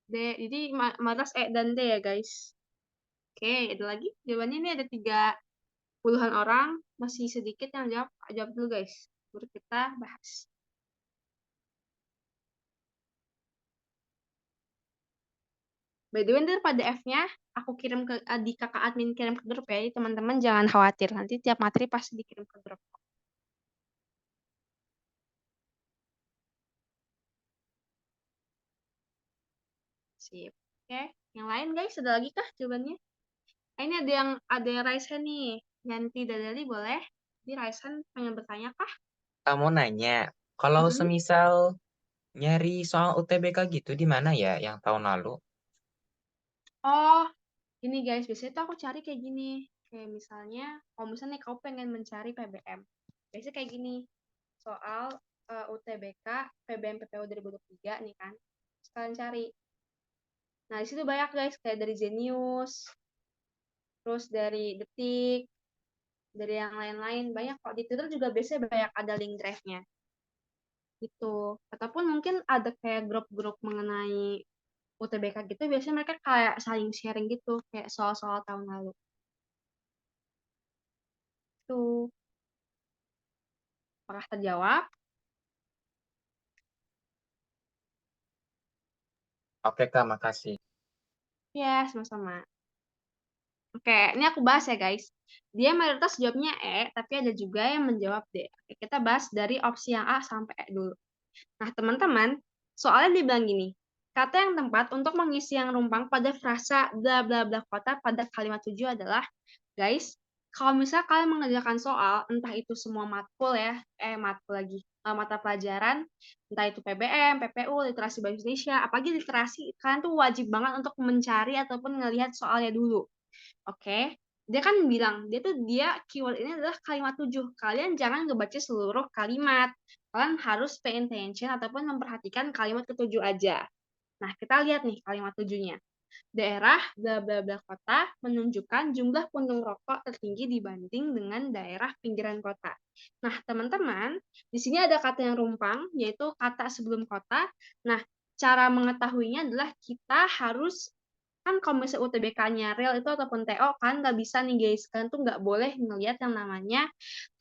D. Jadi matas E dan D ya, guys. Oke, ada lagi. Jawabannya ini ada 30-an orang. Masih sedikit yang jawab. Jawab dulu, guys. Baru kita bahas. By the way, ntar PDF-nya aku kirim ke di kakak admin kirim ke grup ya. Jadi teman-teman jangan khawatir. Nanti tiap materi pasti dikirim ke grup. Sip. Oke. Yang lain, guys, ada lagi kah jawabannya? Ini ada yang raise hand nih. Yanti Dadali boleh? Di raise hand pengen bertanya kah? Kamu nanya, kalau Mm-mm. semisal nyari soal UTBK gitu di mana ya yang tahun lalu? Oh, ini guys, biasanya tuh aku cari kayak gini. Kayak misalnya, kalau misalnya kamu pengen mencari PBM. Biasanya kayak gini. Soal UTBK, PBM PPO 2023 nih kan. Terus kalian cari. Nah, di situ banyak guys, kayak dari Zenius, terus dari Detik, dari yang lain-lain. Banyak kok. Di Twitter juga biasanya banyak ada link drive-nya. Gitu. Ataupun mungkin ada kayak grup-grup mengenai UTBK gitu, biasanya mereka kayak saling sharing gitu, kayak soal-soal tahun lalu. Tuh, apakah terjawab? Oke Kak, makasih. Ya, sama-sama. Oke, ini aku bahas ya guys. Dia mayoritas jawabnya E, tapi ada juga yang menjawab D. Oke, kita bahas dari opsi yang A sampai E dulu. Nah, teman-teman, soalnya dibilang gini, kata yang tepat untuk mengisi yang rumpang pada frasa bla bla bla kota pada kalimat tujuh adalah, guys, kalau misalnya kalian mengerjakan soal, entah itu semua matkul ya, matkul lagi, mata pelajaran, entah itu PBM, PPU, literasi bahasa Indonesia, apalagi literasi, kalian tuh wajib banget untuk mencari ataupun ngelihat soalnya dulu. Oke, dia kan bilang dia keyword ini adalah kalimat tujuh. Kalian jangan ngebaca seluruh kalimat. Kalian harus pay attention ataupun memperhatikan kalimat ketujuh aja. Nah, kita lihat nih kalimat tujuhnya. Daerah bla bla bla kota menunjukkan jumlah puntung rokok tertinggi dibanding dengan daerah pinggiran kota. Nah, teman-teman, di sini ada kata yang rumpang, yaitu kata sebelum kota. Nah, cara mengetahuinya adalah kita harus, kan kalau misalnya UTBK-nya real itu ataupun TO kan nggak bisa nih guys, kalian tuh nggak boleh ngelihat yang namanya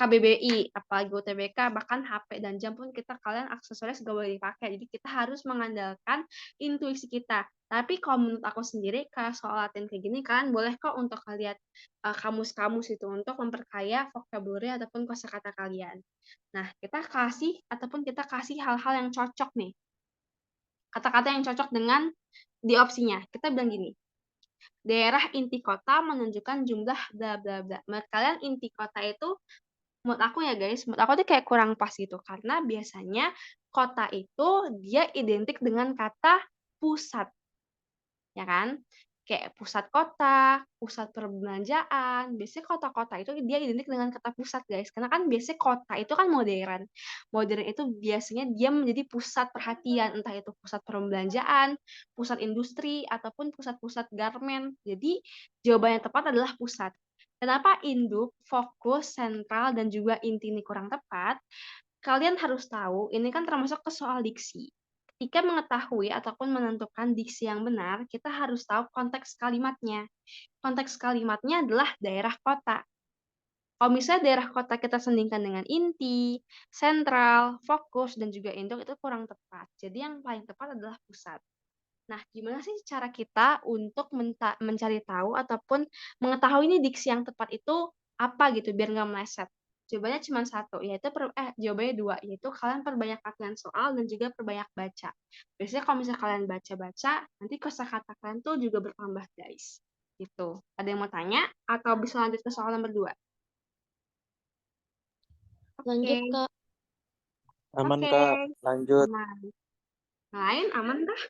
KBBI, apalagi UTBK, bahkan HP dan jam pun kalian aksesoris nggak boleh dipakai, jadi kita harus mengandalkan intuisi kita. Tapi kalau menurut aku sendiri, kalau soal latihan kayak gini, kalian boleh kok untuk lihat kamus-kamus itu untuk memperkaya vocabulary ataupun kosakata kalian. Nah, kita kasih hal-hal yang cocok nih, kata-kata yang cocok dengan di opsinya. Kita bilang gini, daerah inti kota menunjukkan jumlah bla bla bla. Menurut kalian inti kota itu, menurut aku ya guys, menurut aku tuh kayak kurang pas gitu. Karena biasanya kota itu dia identik dengan kata pusat, ya kan? Kayak pusat kota, pusat perbelanjaan. Biasanya kota-kota itu dia identik dengan kata pusat, guys. Karena kan biasanya kota itu kan modern. Modern itu biasanya dia menjadi pusat perhatian, entah itu pusat perbelanjaan, pusat industri, ataupun pusat-pusat garmen. Jadi jawaban yang tepat adalah pusat. Kenapa induk, fokus, sentral, dan juga inti ini kurang tepat? Kalian harus tahu, ini kan termasuk ke soal diksi. Ketika mengetahui ataupun menentukan diksi yang benar, kita harus tahu konteks kalimatnya. Konteks kalimatnya adalah daerah kota. Kalau misalnya daerah kota kita sandingkan dengan inti, sentral, fokus, dan juga induk, itu kurang tepat. Jadi yang paling tepat adalah pusat. Nah, gimana sih cara kita untuk mencari tahu ataupun mengetahui ini diksi yang tepat itu apa gitu, biar nggak meleset? jawabannya cuma satu, yaitu jawabannya dua, yaitu kalian perbanyak latihan soal dan juga perbanyak baca. Biasanya kalau misalnya kalian baca-baca, nanti kosakata kalian tuh juga bertambah, guys. Gitu. Ada yang mau tanya? Atau bisa lanjut ke soal nomor 2? Lanjut, Oke. Kak. Aman, Oke. Kak. Lanjut. Aman. Lain aman kah?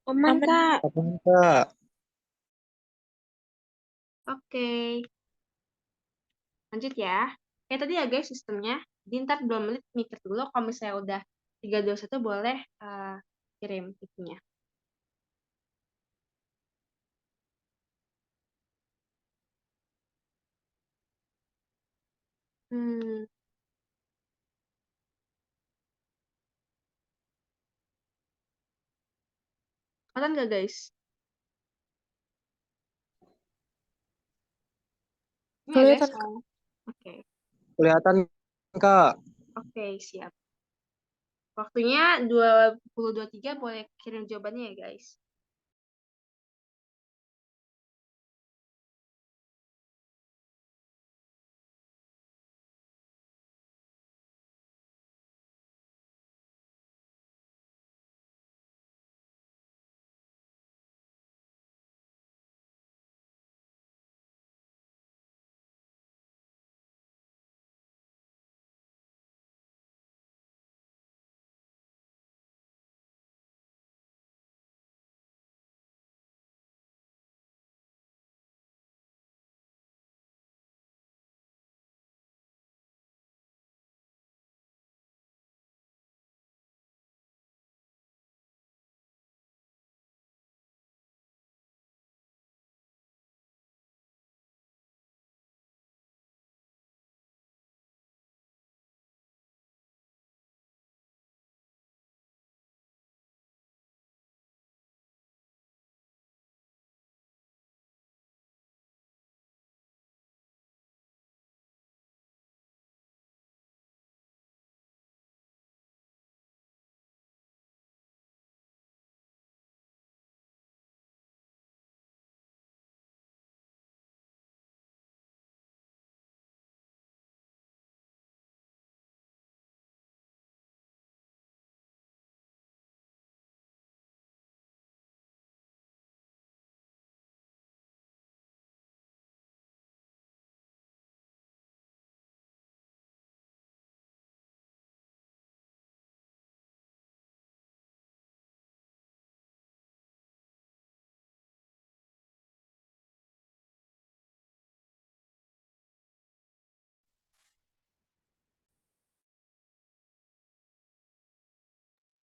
Aman, Kak. Aman, Kak. Oke. Lanjut ya. Kayak tadi ya guys sistemnya. Jadi ntar 2 menit mikir dulu. Kalau misalnya udah 3, 2, 1 boleh kirim itunya. Kelihatan nggak guys? Ini ya guys. Kelihatan, Kak. Oke. Kelihatan, Kak. Oke, siap. Waktunya 20.23 boleh kirim jawabannya ya guys.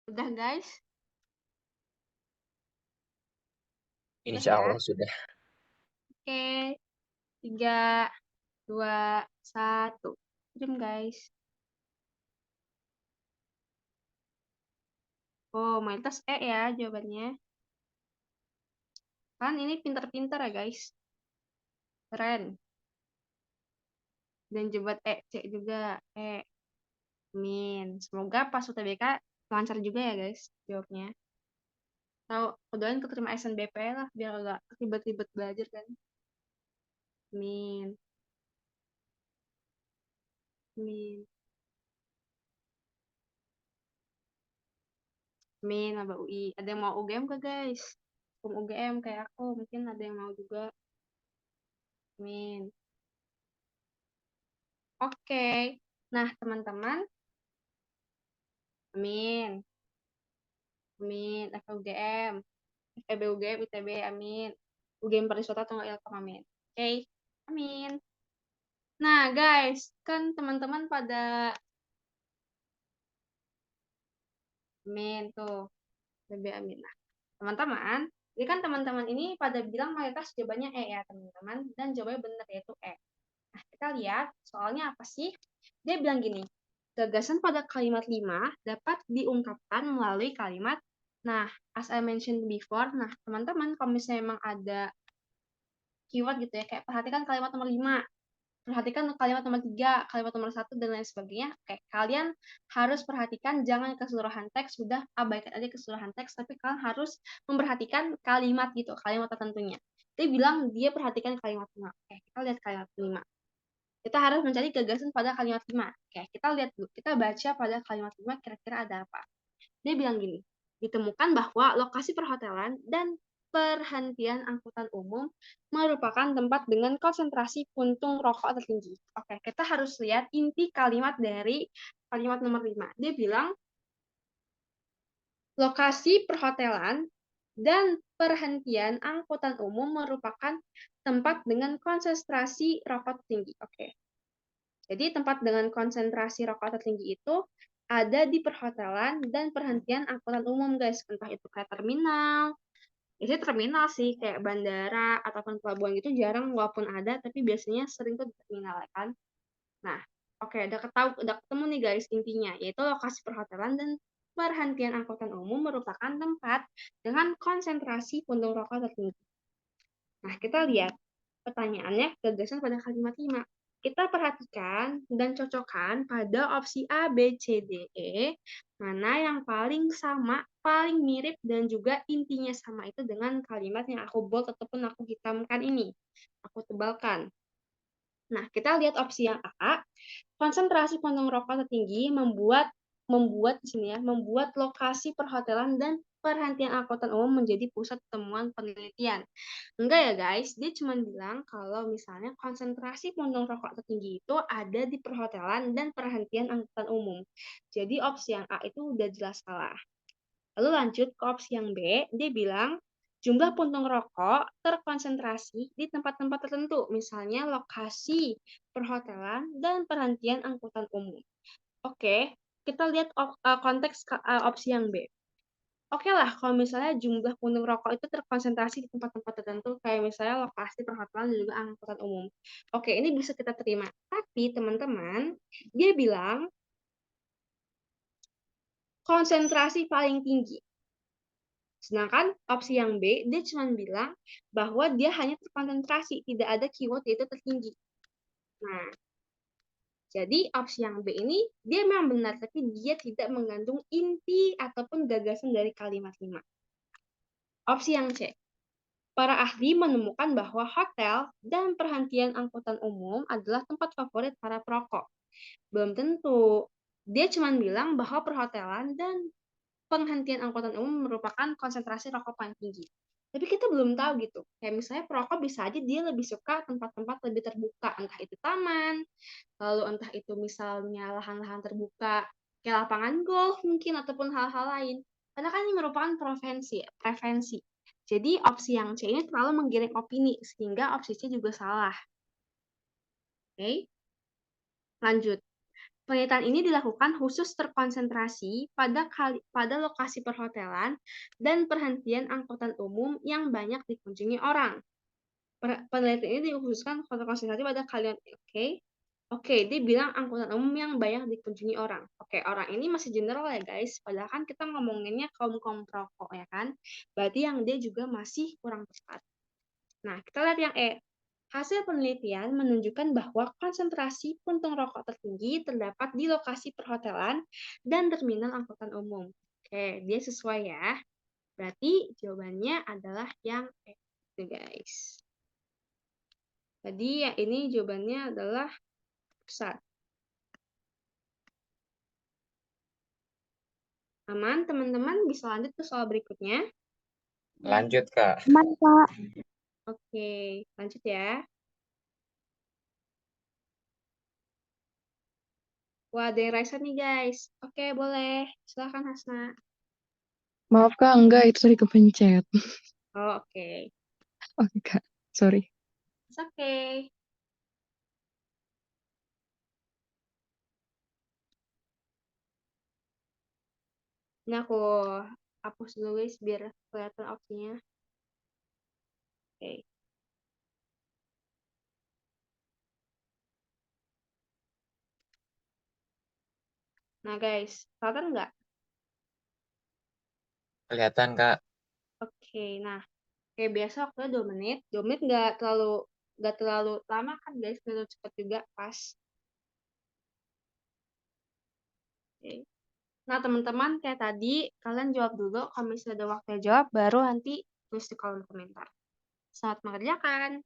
Udah guys? Udah Insya ya? Allah sudah. Oke. 3, 2, 1. Kirim guys. Oh, mayoritas E ya jawabannya. Kan ini pinter-pinter ya guys. Keren. Dan jawaban C juga. Amin. Semoga pas UTBK lancar juga ya guys jawabnya. Tahu, kedoain keterima SNBP lah biar agak ribet-ribet belajar kan. Amin. Amin. Amin, Mbak UI. Ada yang mau UGM ke guys? UGM kayak aku, mungkin ada yang mau juga. Amin. Oke. Nah, teman-teman. Amin. Amin. FUGM. FEB UGM, ITB, amin. UGM pariwisata atau nggak Ilkom, amin. Oke. Amin. Nah, guys. Kan teman-teman pada amin tuh. Lebih amin. Nah, teman-teman. Jadi kan teman-teman ini pada bilang mayoritas jawabannya E ya, teman-teman. Dan jawabannya benar yaitu E. Nah, kita lihat soalnya apa sih? Dia bilang gini, gagasan pada kalimat 5 dapat diungkapkan melalui kalimat, nah, as I mentioned before, nah, teman-teman, kalau misalnya memang ada keyword gitu ya, kayak perhatikan kalimat nomor 5, perhatikan kalimat nomor 3, kalimat nomor 1, dan lain sebagainya. Oke, kalian harus perhatikan, jangan keseluruhan teks, sudah abaikan aja keseluruhan teks, tapi kalian harus memperhatikan kalimat gitu, kalimat tertentunya. Dia bilang dia perhatikan kalimat 5. Oke, kita lihat kalimat 5. Kita harus mencari gagasan pada kalimat 5. Oke, kita lihat dulu. Kita baca pada kalimat 5 kira-kira ada apa. Dia bilang gini, ditemukan bahwa lokasi perhotelan dan perhentian angkutan umum merupakan tempat dengan konsentrasi puntung rokok tertinggi. Oke, kita harus lihat inti kalimat dari kalimat nomor 5. Dia bilang, lokasi perhotelan dan perhentian angkutan umum merupakan tempat dengan konsentrasi rokok tinggi. Oke. Jadi tempat dengan konsentrasi rokok tertinggi itu ada di perhotelan dan perhentian angkutan umum, guys. Entah itu kayak terminal, biasanya terminal sih, kayak bandara ataupun pelabuhan gitu jarang, walaupun ada, tapi biasanya sering tuh di terminal, ya kan? Nah, oke, udah ketemu nih guys intinya, yaitu lokasi perhotelan dan perhentian angkutan umum merupakan tempat dengan konsentrasi puntung rokok tertinggi. Nah, kita lihat pertanyaannya gagasan pada kalimat 5. Kita perhatikan dan cocokkan pada opsi A, B, C, D, E, mana yang paling sama, paling mirip, dan juga intinya sama itu dengan kalimat yang aku bold ataupun aku hitamkan ini. Aku tebalkan. Nah, kita lihat opsi yang A. Konsentrasi puntung rokok tertinggi membuat di sini ya, membuat lokasi perhotelan dan perhentian angkutan umum menjadi pusat temuan penelitian. Enggak ya guys, dia cuma bilang kalau misalnya konsentrasi puntung rokok tertinggi itu ada di perhotelan dan perhentian angkutan umum. Jadi opsi yang A itu udah jelas salah. Lalu lanjut ke opsi yang B, dia bilang jumlah puntung rokok terkonsentrasi di tempat-tempat tertentu, misalnya lokasi perhotelan dan perhentian angkutan umum. Oke, kita lihat konteks opsi yang B. Oke lah, kalau misalnya jumlah puntung rokok itu terkonsentrasi di tempat-tempat tertentu, kayak misalnya lokasi perhotelan dan juga angkutan umum. Oke, ini bisa kita terima. Tapi teman-teman, dia bilang konsentrasi paling tinggi. Sedangkan opsi yang B, dia cuma bilang bahwa dia hanya terkonsentrasi, tidak ada keyword yaitu tertinggi. Nah, jadi opsi yang B ini dia memang benar, tapi dia tidak mengandung inti ataupun gagasan dari kalimat 5. Opsi yang C. Para ahli menemukan bahwa hotel dan perhentian angkutan umum adalah tempat favorit para perokok. Belum tentu. Dia cuma bilang bahwa perhotelan dan penghentian angkutan umum merupakan konsentrasi rokok paling tinggi. Tapi kita belum tahu gitu. Kayak misalnya perokok bisa aja dia lebih suka tempat-tempat lebih terbuka, entah itu taman, lalu entah itu misalnya lahan-lahan terbuka, kayak lapangan golf mungkin, ataupun hal-hal lain. Karena kan ini merupakan preferensi. Jadi opsi yang C ini terlalu menggiring opini, sehingga opsi C juga salah. Oke, lanjut. Penelitian ini dilakukan khusus terkonsentrasi pada lokasi perhotelan dan perhentian angkutan umum yang banyak dikunjungi orang. Penelitian ini dikhususkan terkonsentrasi pada kalian. Oke, dia bilang angkutan umum yang banyak dikunjungi orang. Oke, orang ini masih general ya guys, padahal kan kita ngomonginnya kaum perokok ya kan. Berarti yang D juga masih kurang tepat. Nah, kita lihat yang E. Hasil penelitian menunjukkan bahwa konsentrasi puntung rokok tertinggi terdapat di lokasi perhotelan dan terminal angkutan umum. Oke, dia sesuai ya. Berarti jawabannya adalah yang E, guys. Tadi yang ini jawabannya adalah pusat. Aman, teman-teman bisa lanjut ke soal berikutnya. Lanjut, Kak. Aman, Kak. Oke, lanjut ya. Wah, ada yang raise nih guys. Oke, boleh. Silakan Hasna. Maaf Kak, enggak, itu tadi kepencet. Oh, oke. Oke Kak, sorry. It's okay. Ini aku hapus dulu guys biar kelihatan opsinya. Oke. Nah guys, kelihatan nggak? Kelihatan, Kak. Oke, nah kayak biasa waktunya 2 menit. 2 menit nggak terlalu lama kan guys, terlalu cepat juga pas. Oke. Nah teman-teman kayak tadi kalian jawab dulu, kalau misalnya ada waktunya jawab baru nanti tulis di kolom komentar. Selamat mengerjakan.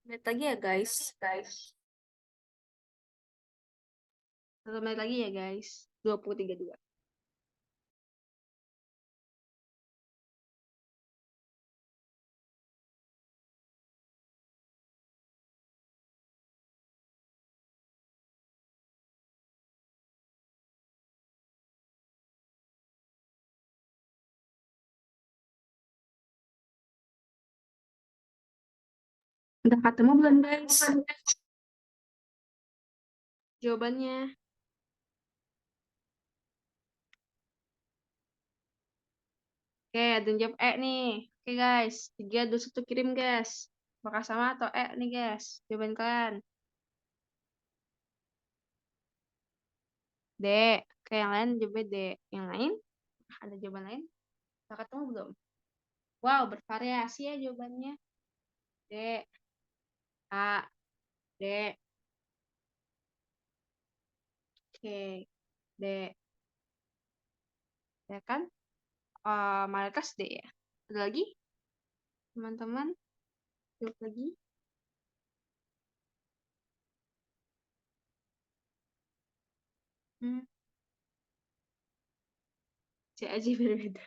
Menit lagi ya guys. 1 menit lagi ya guys. 20.32. Udah ketemu belum guys? Jawabannya. Oke, ada yang jawab E nih. Oke guys, 3, 2, 1 kirim guys. Apakah sama atau E nih guys? Jawaban kalian. D. Oke, yang lain jawabnya D. Yang lain? Ada jawaban lain? Udah ketemu belum? Wow, bervariasi ya jawabannya. D. A. D. Oke. D. Ya kan? Mayoritas D ya. Ada lagi? Teman-teman? Jawab lagi. C aja berbeda.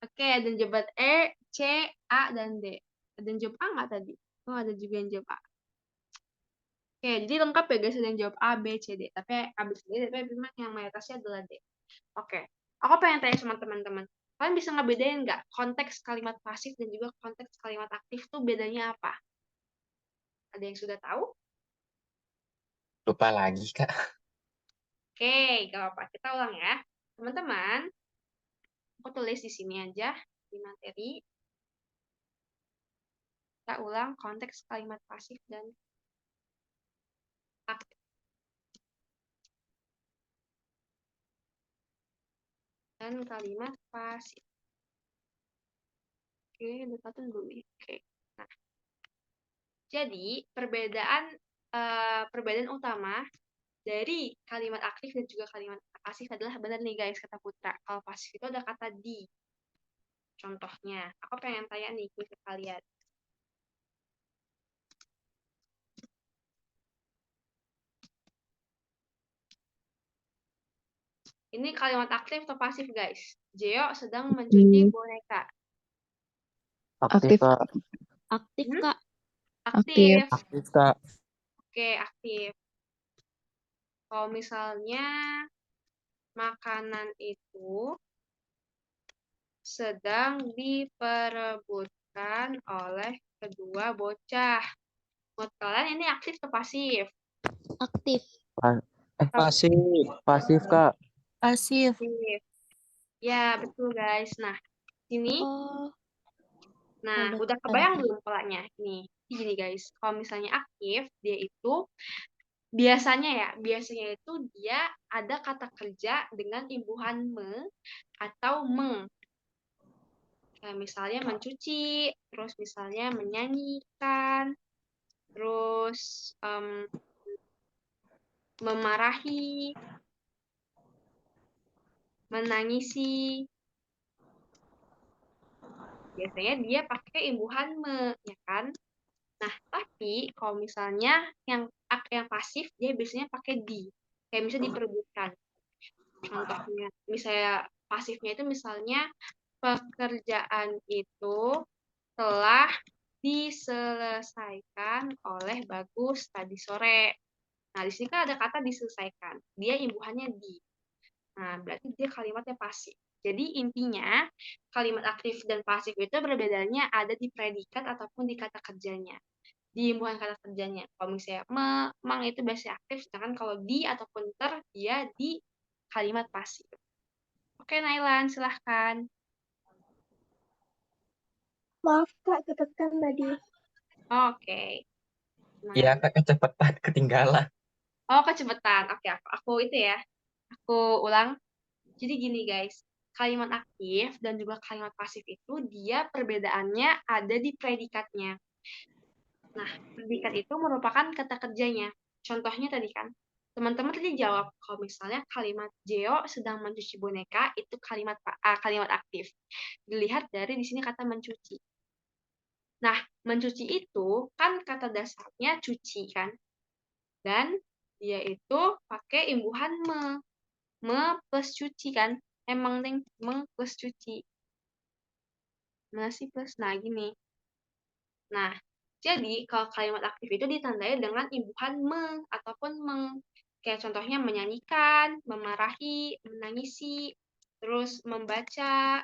Oke, ada yang jawab E, C, A, dan D. Ada yang jawab A nggak tadi? Oh, ada juga yang jawab A. Oke, jadi lengkap ya guys, ada yang jawab A, B, C, D. Tapi A, B, C, D, tapi memang yang mayoritasnya adalah D. Oke, aku pengen tanya sama teman-teman. Kalian bisa ngebedain nggak konteks kalimat pasif dan juga konteks kalimat aktif tuh bedanya apa? Ada yang sudah tahu? Lupa lagi, Kak. Oke, gak apa-apa. Kita ulang ya. Teman-teman, aku tulis di sini aja, di materi. Kita ulang konteks kalimat pasif dan aktif. Dan kalimat pasif. Oke, dekatkan dulu nih. Oke. Nah, jadi perbedaan utama dari kalimat aktif dan juga kalimat pasif adalah benar nih guys kata Putra. Kalau pasif itu ada kata di. Contohnya, aku pengen tanya nih ke kalian. Ini kalimat aktif atau pasif guys? Jeo sedang mencuci boneka. Aktif, Kak. Aktif, Kak. Aktif. Aktif, Kak. Oke, aktif. Kalau misalnya makanan itu sedang diperebutkan oleh kedua bocah. Menurut kalian ini aktif atau pasif? Aktif. Pasif. Pasif, Kak. Pasif. Aktif. Ya, betul guys. Nah, sini. Oh. Nah, udah kebayang belum polanya? Nih, gini guys. Kalau misalnya aktif, dia itu biasanya itu dia ada kata kerja dengan imbuhan me atau meng. Kayak misalnya mencuci, terus misalnya menyanyikan, terus memarahi, menangisi. Biasanya dia pakai imbuhan me, ya kan? Nah, tapi kalau misalnya yang pasif, dia biasanya pakai di. Kayak misalnya diperebutkan. Contohnya, misalnya pasifnya itu misalnya pekerjaan itu telah diselesaikan oleh Bagus tadi sore. Nah, di sini kan ada kata diselesaikan. Dia imbuhannya di. Nah, berarti dia kalimatnya pasif. Jadi intinya kalimat aktif dan pasif itu perbedaannya ada di predikat ataupun di kata kerjanya. Di imbuhan kata kerjanya. Kalau misalnya mang itu biasanya aktif, sedangkan kalau di ataupun ter dia di kalimat pasif. Oke, Nailan, silahkan. Maaf Kak, ketekan tadi. Oke. Iya, Kak, kecepatan ketinggalan. Oh, kecepatan. Oke, aku itu ya. Aku ulang. Jadi gini guys, kalimat aktif dan juga kalimat pasif itu dia perbedaannya ada di predikatnya. Nah, predikat itu merupakan kata kerjanya. Contohnya tadi kan, teman-teman tadi jawab kalau misalnya kalimat Jeo sedang mencuci boneka itu kalimat aktif. Dilihat dari di sini kata mencuci. Nah, mencuci itu kan kata dasarnya cuci kan. Dan dia itu pakai imbuhan me. Me plus cuci kan. Emang deng, me plus cuci. Masih plus. Nah, gini. Nah, jadi kalau kalimat aktif itu ditandai dengan imbuhan me ataupun meng. Kayak contohnya menyanyikan, memarahi, menangisi, terus membaca,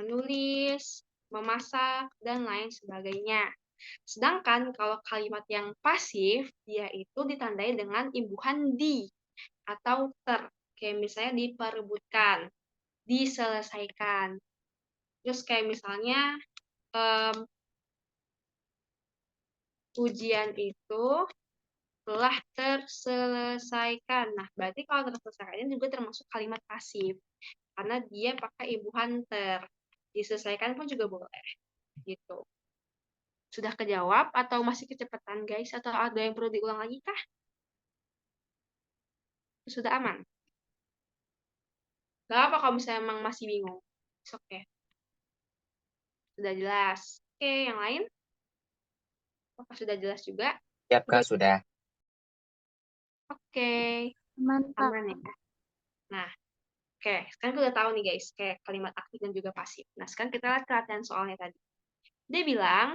menulis, memasak, dan lain sebagainya. Sedangkan kalau kalimat yang pasif, dia itu ditandai dengan imbuhan di atau ter. Kayak misalnya diperebutkan, diselesaikan. Terus kayak misalnya ujian itu telah terselesaikan. Nah, berarti kalau terselesaikan ini juga termasuk kalimat pasif. Karena dia pakai imbuhan ter. Diselesaikan pun juga boleh. Gitu. Sudah kejawab atau masih kecepatan, guys? Atau ada yang perlu diulang lagi kah? Sudah aman? Gak apa kalau misalnya emang masih bingung. Oke. Sudah jelas. Oke, yang lain? Apakah sudah jelas juga? Siap, Kak, sudah. Oke. Mantap. Aman ya? Nah, oke. Sekarang kita udah tahu nih, guys. Kayak kalimat aktif dan juga pasif. Nah, sekarang kita lihat latihan soalnya tadi. Dia bilang,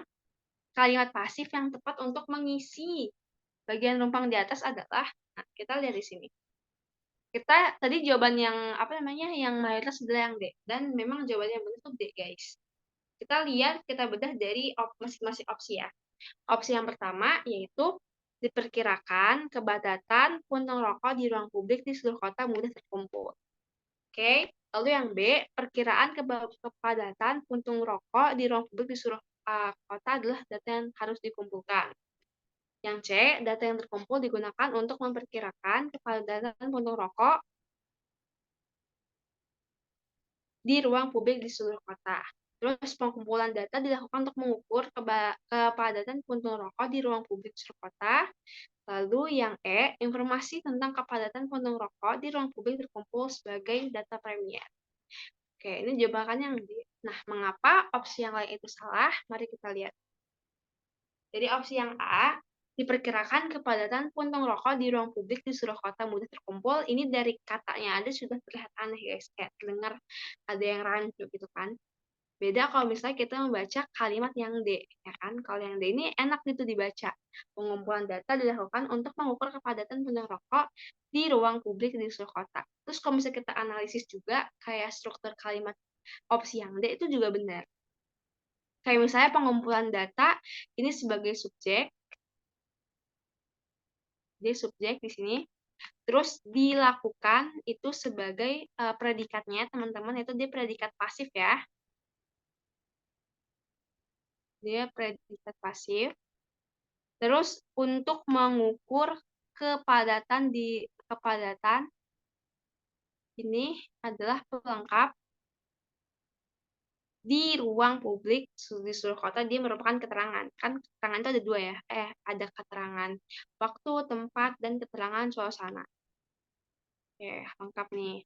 kalimat pasif yang tepat untuk mengisi bagian rumpang di atas adalah, nah, kita lihat di sini. Kita tadi jawaban yang apa namanya yang mayoritas adalah yang D, dan memang jawabannya benar itu D, guys. Kita lihat, kita bedah dari masing-masing opsi ya. Opsi yang pertama yaitu diperkirakan kepadatan puntung rokok di ruang publik di seluruh kota mudah terkumpul. Oke, lalu yang B, perkiraan kepadatan puntung rokok di ruang publik di seluruh kota adalah data yang harus dikumpulkan. Yang C, data yang terkumpul digunakan untuk memperkirakan kepadatan puntung rokok di ruang publik di seluruh kota. Terus pengumpulan data dilakukan untuk mengukur kepadatan puntung rokok di ruang publik di seluruh kota. Lalu yang E, informasi tentang kepadatan puntung rokok di ruang publik terkumpul sebagai data premier. Oke, ini jawabannya yang D. Nah, mengapa opsi yang lain itu salah? Mari kita lihat. Jadi opsi yang A, diperkirakan kepadatan puntung rokok di ruang publik di seluruh kota mudah terkumpul. Ini dari katanya ada sudah terlihat aneh, guys. Kayak terdengar ada yang rancu gitu kan. Beda kalau misalnya kita membaca kalimat yang D, ya kan? Kalau yang D ini enak gitu dibaca. Pengumpulan data dilakukan untuk mengukur kepadatan puntung rokok di ruang publik di seluruh kota. Terus kalau misalnya kita analisis juga, kayak struktur kalimat opsi yang D itu juga benar. Kayak misalnya pengumpulan data, ini sebagai subjek, dia subjek di sini, terus dilakukan itu sebagai predikatnya, teman-teman, itu dia predikat pasif ya. Dia predikat pasif. Terus untuk mengukur kepadatan ini adalah pelengkap di ruang publik di seluruh kota. Dia merupakan keterangan. Kan keterangan itu ada dua ya. Ada keterangan waktu, tempat, dan keterangan suasana. Oke, lengkap nih.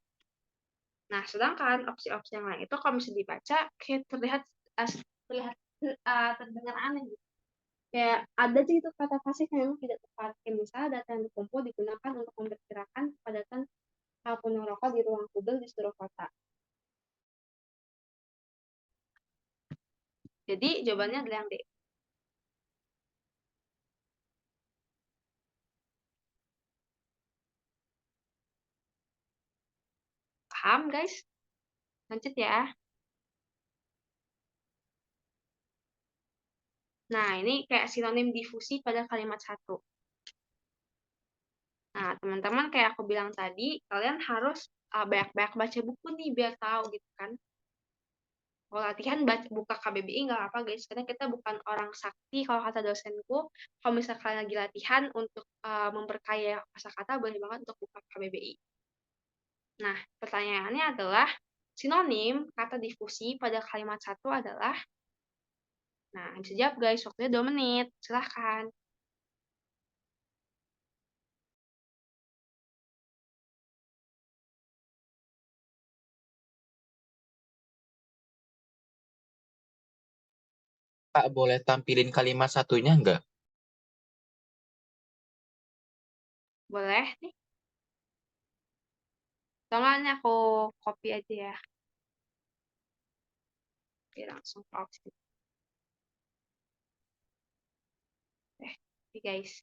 Nah, sedangkan opsi-opsi yang lain itu kalau bisa dibaca kayak terlihat terdengar aneh gitu. Kayak ada aja itu kata pasif yang memang tidak tepat. Kayak misalnya data yang dikumpul digunakan untuk memperkirakan kepadatan puntung rokok di ruang publik di seluruh kota. Jadi jawabannya adalah yang D. Paham, guys? Lanjut ya. Nah, ini kayak sinonim difusi pada kalimat satu. Nah, teman-teman kayak aku bilang tadi, kalian harus banyak-banyak baca buku nih biar tahu gitu kan. Kalau latihan buka KBBI nggak apa guys, karena kita bukan orang sakti. Kalau kata dosenku, kalau misalnya kalian lagi latihan untuk memperkaya kosakata, boleh banget untuk buka KBBI. Nah, pertanyaannya adalah sinonim kata difusi pada kalimat satu adalah, nah bisa jawab guys, waktunya 2 menit, silahkan. Kakak boleh tampilin kalimat satunya nggak? Boleh nih. Soalnya aku copy aja ya. Oke, langsung copy. Oke guys.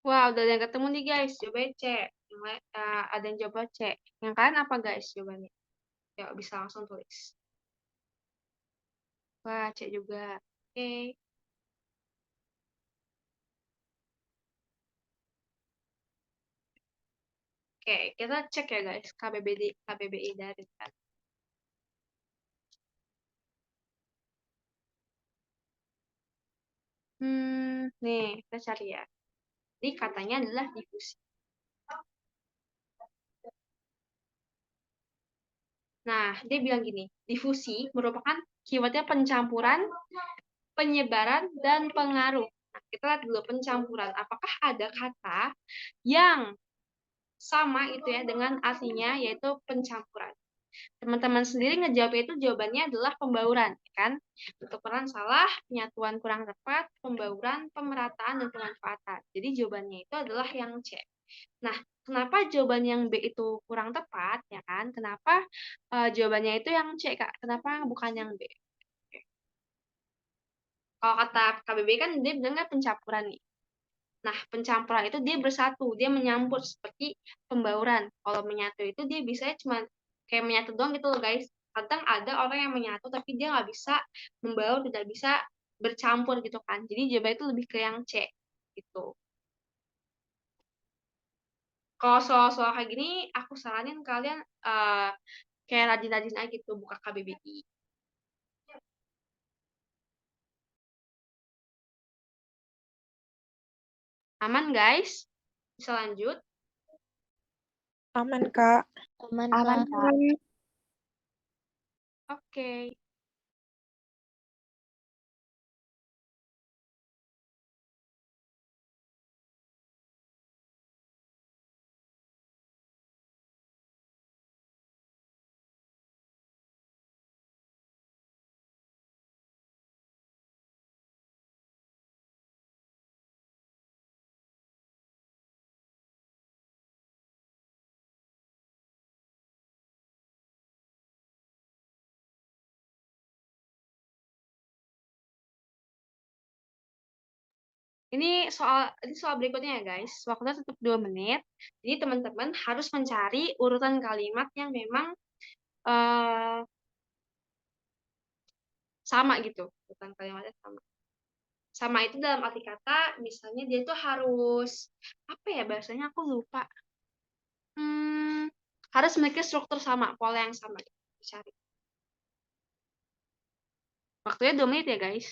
Wah, udah ada yang ketemu nih guys. Coba cek. Ada yang coba cek. Yang kalian apa guys jawabannya? Yuk, bisa langsung tulis. Wah, cek juga. Oke. Oke, kita cek ya guys. KBBI dari kan. Nih, kita cari ya. Ini katanya adalah difusi. Nah, dia bilang gini, difusi merupakan keywordnya pencampuran, penyebaran, dan pengaruh. Nah, kita lihat dulu pencampuran. Apakah ada kata yang sama itu ya dengan artinya yaitu pencampuran? Teman-teman sendiri ngejawab itu jawabannya adalah pembauran, ya kan? Pertukaran salah, penyatuan kurang tepat, pembauran, pemerataan, dan pemanfaatan. Jadi jawabannya itu adalah yang C. Nah, kenapa jawaban yang B itu kurang tepat, ya kan? Kenapa jawabannya itu yang C, Kak? Kenapa bukan yang B? Kalau kata KBBI kan dia bilangnya pencampuran nih. Nah, pencampuran itu dia bersatu, dia menyampur seperti pembauran. Kalau menyatu itu dia bisa cuma kayak menyatu doang gitu loh guys. Kadang ada orang yang menyatu tapi dia nggak bisa membaur, tidak bisa bercampur gitu kan. Jadi jawaban itu lebih ke yang C gitu. Kalau soal-soal kayak gini, aku saranin kalian kayak rajin-rajin aja gitu buka KBBI. Aman guys? Bisa lanjut? Aman, Kak. Aman, Aman, Kak. Kak. Oke. Ini soal berikutnya ya guys. Waktunya tetap 2 menit. Jadi teman-teman harus mencari urutan kalimat yang memang sama gitu. Urutan kalimatnya sama. Sama itu dalam arti kata, misalnya dia tuh harus apa ya bahasanya aku lupa. Harus memiliki struktur sama, pola yang sama. Cari. Waktunya 2 menit ya guys.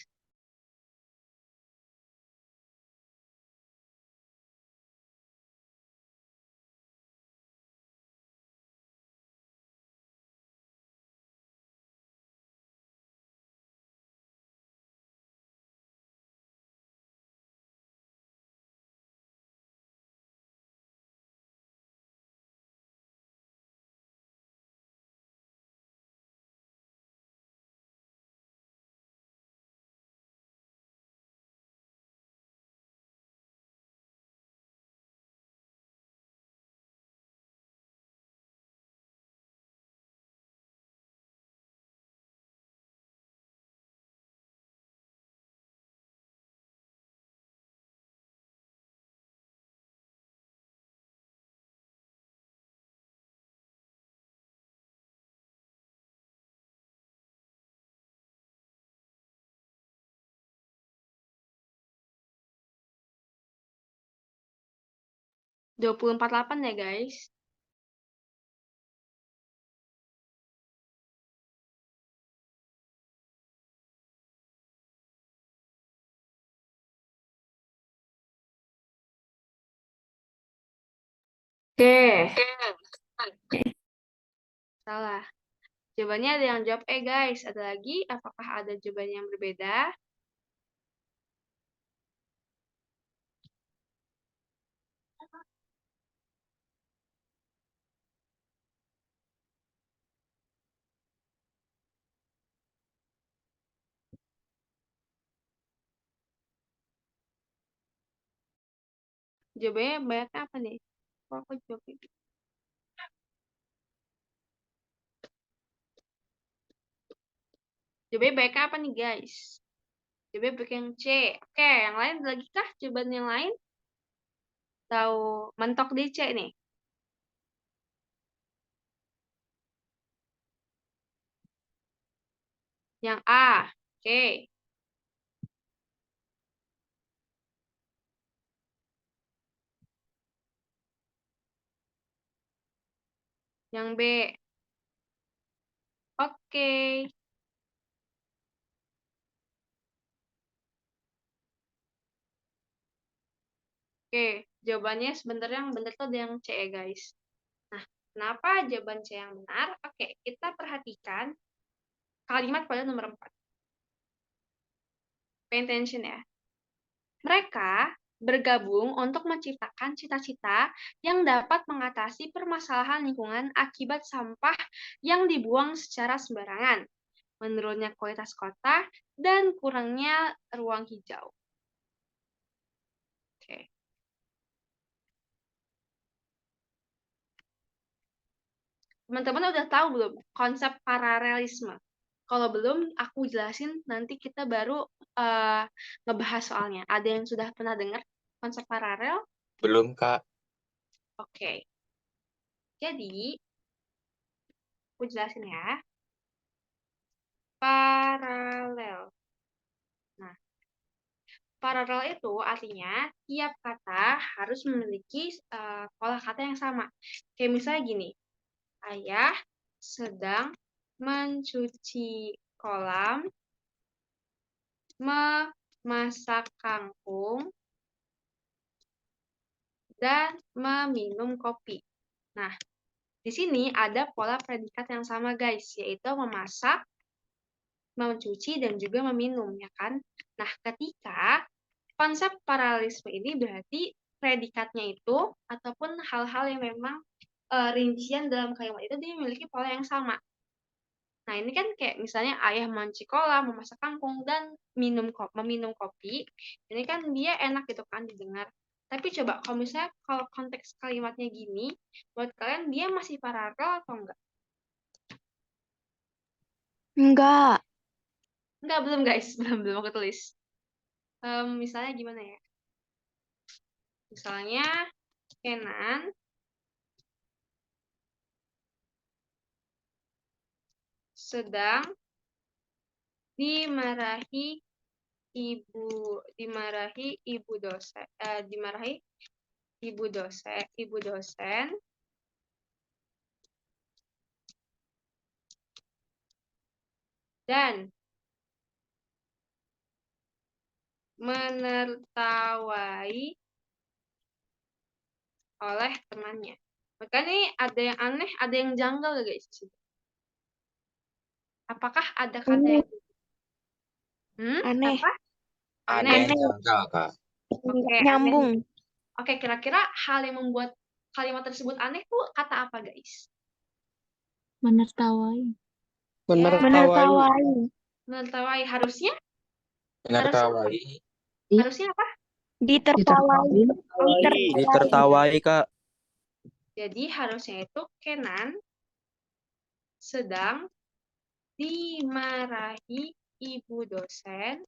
2048 ya, guys. Oke. Salah. Jawabannya ada yang jawab guys. Ada lagi? Apakah ada jawaban yang berbeda? Jawabannya banyaknya apa nih? Kok aku jawab itu? Jawabannya banyaknya apa nih, guys? Jawabannya baik yang C. Oke, yang lain ada lagi kah? Jawaban yang lain? Tahu mentok di C nih. Yang A. Oke. Yang B. Oke. Oke, jawabannya sebenarnya yang benar tuh ada yang C ya, guys. Nah, kenapa jawaban C yang benar? Oke, kita perhatikan kalimat pada nomor 4. Pay attention ya. Mereka bergabung untuk menciptakan cita-cita yang dapat mengatasi permasalahan lingkungan akibat sampah yang dibuang secara sembarangan, menurunnya kualitas kota, dan kurangnya ruang hijau. Oke. Teman-teman udah tahu belum konsep paralelisme? Kalau belum, aku jelasin, nanti kita baru ngebahas soalnya. Ada yang sudah pernah dengar konsep paralel? Belum, Kak. Oke. Jadi, aku jelasin ya. Paralel. Nah, paralel itu artinya tiap kata harus memiliki pola kata yang sama. Kayak misalnya gini, ayah sedang mencuci kolam, memasak kangkung, dan meminum kopi. Nah, di sini ada pola predikat yang sama, guys, yaitu memasak, mencuci, dan juga meminum, ya kan? Nah, ketika konsep paralelisme ini berarti predikatnya itu ataupun hal-hal yang memang rincian dalam kalimat itu dia memiliki pola yang sama. Nah, ini kan kayak misalnya ayah mencuci kolam, memasak kangkung, dan meminum kopi. Ini kan dia enak gitu kan didengar. Tapi coba kalau misalnya kalau konteks kalimatnya gini, buat kalian dia masih paralel atau enggak? Enggak. Enggak, belum guys. Belum aku tulis. Misalnya gimana ya? Misalnya Kenan sedang dimarahi ibu dosen dan menertawai oleh temannya. Maka ini ada yang aneh, ada yang janggal guys. Apakah ada kata yang Aneh. apa? Ada Aneh. yang janggal, Kak. Oke, Nyambung. aneh. Oke, kira-kira hal yang membuat kalimat tersebut aneh tuh kata apa, guys? Menertawai. Menertawai. Menertawai. Harusnya Menertawai. apa? Ditertawai. Ditertawai, Kak. Jadi harusnya itu Kenan sedang dimarahi ibu dosen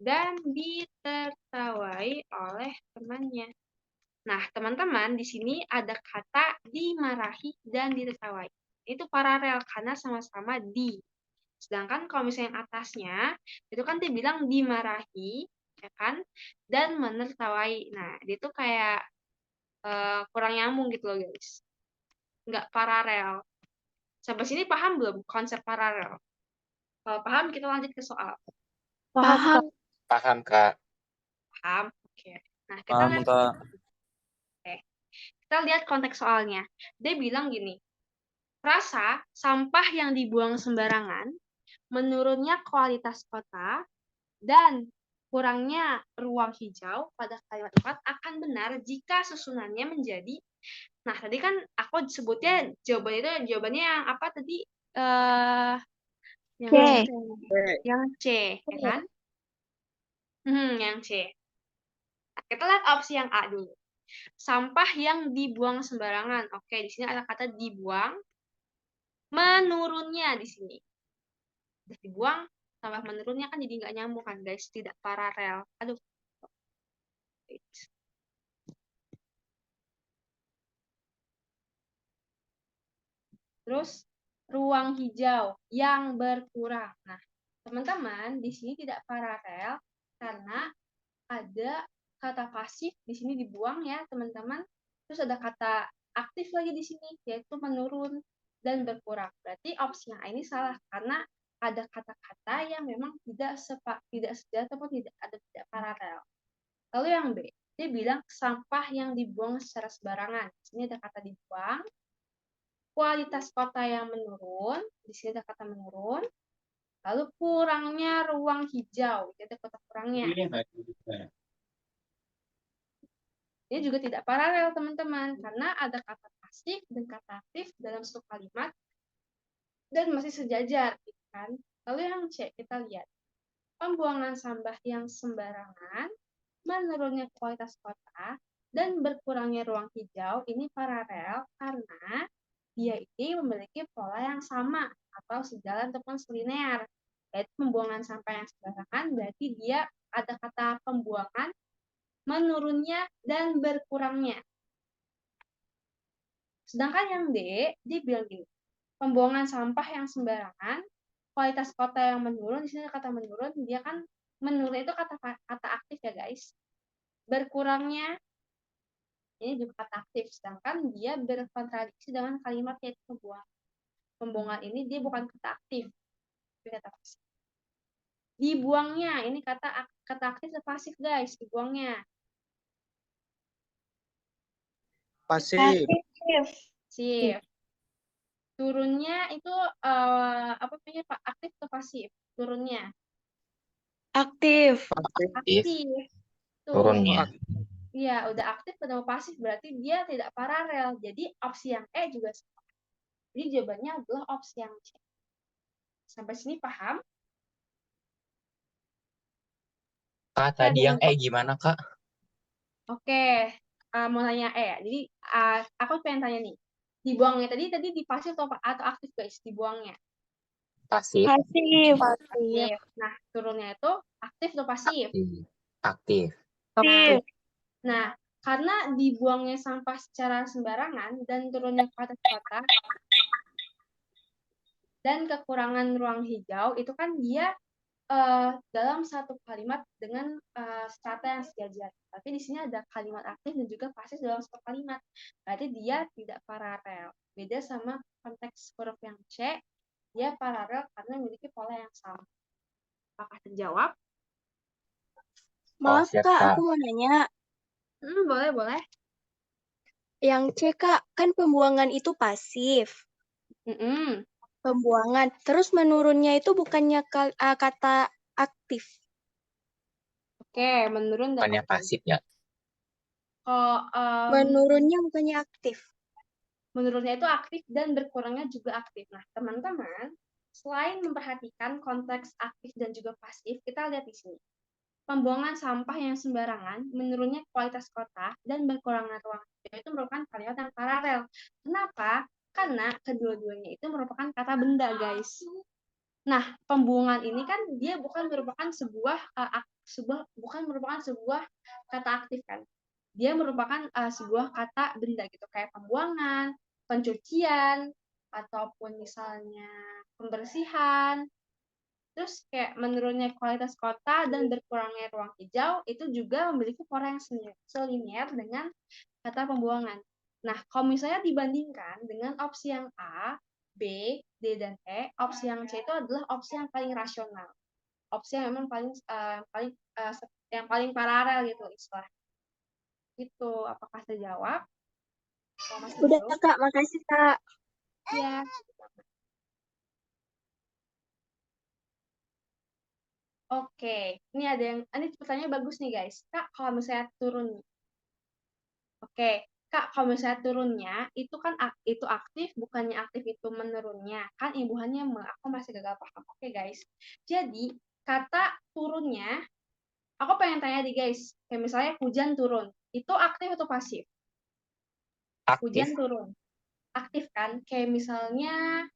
dan ditertawai oleh temannya. Nah, teman-teman, di sini ada kata dimarahi dan ditertawai. Itu paralel karena sama-sama di. Sedangkan kalau misalnya yang atasnya, itu kan dia bilang dimarahi, ya kan? Dan menertawai. Nah, dia tuh kayak kurang nyambung gitu loh guys. Nggak paralel. Sampai sini paham belum konsep paralel? Kalau paham kita lanjut ke soal. Paham. Paham, Kak. Paham? Oke. Nah, Paham, Kak. kita lihat konteks soalnya. Dia bilang gini, rasa sampah yang dibuang sembarangan, menurunnya kualitas kota, dan kurangnya ruang hijau pada kalimat 4 akan benar jika susunannya menjadi. Nah, tadi kan aku sebutnya jawabannya yang apa tadi? Yang C. yang C, ya kan? Yang C. Nah, kita lihat opsi yang A dulu. Sampah yang dibuang sembarangan. Oke, di sini ada kata dibuang. Menurunnya di sini. Udah dibuang, tambah menurunnya kan jadi nggak nyambung kan, guys. Tidak paralel. Aduh. Terus ruang hijau yang berkurang. Nah, teman-teman, di sini tidak paralel karena ada kata pasif di sini dibuang ya, teman-teman. Terus ada kata aktif lagi di sini, yaitu menurun dan berkurang. Berarti opsi yang A ini salah karena ada kata-kata yang memang tidak sejajar ataupun tidak paralel. Lalu yang B, dia bilang sampah yang dibuang secara sembarangan. Di sini ada kata dibuang. Kualitas kota yang menurun, di sini ada kata menurun. Lalu kurangnya ruang hijau, itu ada kata kurangnya. Ini juga tidak paralel, teman-teman, karena ada kata pasif dan kata aktif dalam satu kalimat dan masih sejajar, kan? Lalu yang C, kita lihat. Pembuangan sampah yang sembarangan, menurunnya kualitas kota, dan berkurangnya ruang hijau, ini paralel karena dia ini memiliki pola yang sama atau sejalan ataupun selinear. Yaitu pembuangan sampah yang sembarangan, berarti dia ada kata pembuangan, menurunnya, dan berkurangnya. Sedangkan yang D, dia bilang gini, pembuangan sampah yang sembarangan, kualitas kota yang menurun, di sini kata menurun, dia kan menurun itu kata aktif ya guys. Berkurangnya, ini juga kata aktif, sedangkan dia berkontradiksi dengan kalimat yaitu pembuangan. Pembuangan ini dia bukan kata aktif, tapi kata pasif. Dibuangnya, ini kata aktif atau pasif guys, dibuangnya. Pasif. Pasif. Turunnya itu apa namanya Pak? Aktif atau pasif? Turunnya. Aktif. Aktif. Tuh. Turunnya. Iya, udah aktif ketemu pasif berarti dia tidak paralel. Jadi opsi yang E juga sama. Jadi jawabannya adalah opsi yang C. Sampai sini paham? Kak, tadi yang E gimana, Kak? Oke, mau nanya E ya. Jadi aku pengen tanya nih. Dibuangnya tadi di pasif atau aktif guys? Dibuangnya. Pasif. Pasif. Pasif. Nah, turunnya itu aktif atau pasif? Aktif. Aktif. Nah, karena dibuangnya sampah secara sembarangan dan turunnya kualitas kota dan kekurangan ruang hijau, itu kan dia dalam satu kalimat dengan strata yang sejajar. Tapi di sini ada kalimat aktif dan juga pasif dalam satu kalimat. Berarti dia tidak paralel. Beda sama konteks huruf yang C, dia paralel karena memiliki pola yang sama. Apakah terjawab? Maaf siap, Kak, Kak. aku mau nanya. Boleh. Yang C Kak, kan pembuangan itu pasif. Pembuangan. Terus menurunnya itu bukannya kata aktif. Oke, menurun dan Bukannya pasif ya? Menurunnya bukannya aktif. Menurunnya itu aktif dan berkurangnya juga aktif. Nah, teman-teman, selain memperhatikan konteks aktif dan juga pasif, kita lihat di sini. Pembuangan sampah yang sembarangan, menurunnya kualitas kota, dan berkurangnya ruang hijau itu merupakan kalimat yang paralel. Kenapa? Karena kedua-duanya itu merupakan kata benda, guys. Nah, pembuangan ini kan dia bukan merupakan sebuah kata aktif kan. Dia merupakan sebuah kata benda gitu, kayak pembuangan, pencucian, ataupun misalnya pembersihan. Terus kayak menurunnya kualitas kota dan berkurangnya ruang hijau itu juga memiliki pola yang selinier dengan kata pembuangan. Nah, kalau misalnya dibandingkan dengan opsi yang A, B, D, dan E, opsi yang C itu adalah opsi yang paling rasional. Opsi yang memang yang paling paralel gitu istilah. Itu apakah terjawab? Kalau masih Udah belum? Kak, makasih Kak. Ya. Oke, ini pertanyaan bagus nih guys. Kak, kalau misalnya turun, oke, Kak, kalau misalnya turunnya itu kan itu aktif, bukannya aktif itu menurunnya, kan imbuhannya aku masih gagal paham. Oke guys, jadi kata turunnya, aku pengen tanya nih guys, kayak misalnya hujan turun, itu aktif atau pasif? Aktif. Hujan turun, aktif kan? Kayak misalnya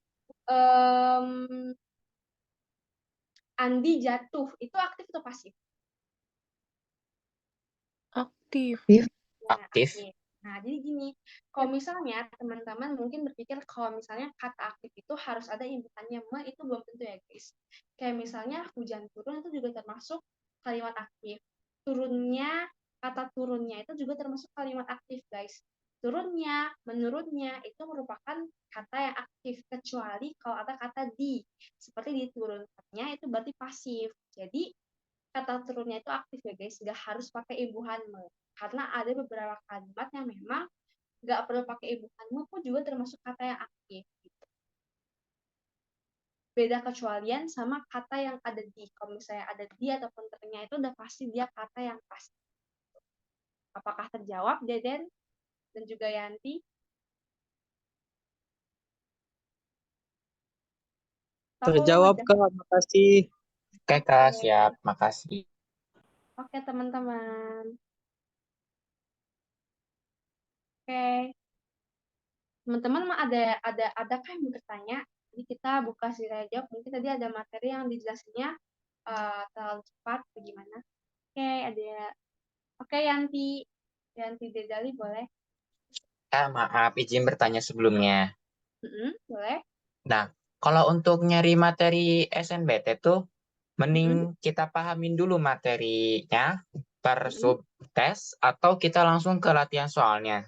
em, Andi jatuh, itu aktif atau pasif? Aktif. Aktif. Ya, Aktif. aktif. Nah, jadi gini, kalau misalnya teman-teman mungkin berpikir kalau misalnya kata aktif itu harus ada imbuhannya itu belum tentu ya guys. Kayak misalnya hujan turun itu juga termasuk kalimat aktif. Kata turunnya itu juga termasuk kalimat aktif guys. Turunnya, menurunnya itu merupakan kata yang aktif kecuali kalau ada kata di. Seperti diturunkannya itu berarti pasif. Jadi kata turunnya itu aktif ya guys, nggak harus pakai imbuhan me. Karena ada beberapa kalimat yang memang nggak perlu pakai imbuhan me pun juga termasuk kata yang aktif. Gitu. Beda kecualian sama kata yang ada di. Kalau misalnya ada di ataupun ternya itu udah pasti dia kata yang pasti. Apakah terjawab Deden dan juga Yanti? Terjawab Kak, makasih. Oke, Kak, siap. Makasih. Oke, teman-teman. Oke. Teman-teman adakah yang mau bertanya? Jadi kita buka sesi tanya jawab. Mungkin tadi ada materi yang dijelasinnya terlalu cepat bagaimana? Oke, Yanti Dedali boleh? Maaf, izin bertanya sebelumnya. Boleh? Nah, kalau untuk nyari materi SNBT tuh, mending Mm-mm. kita pahamin dulu materinya per Mm-mm. subtes atau kita langsung ke latihan soalnya.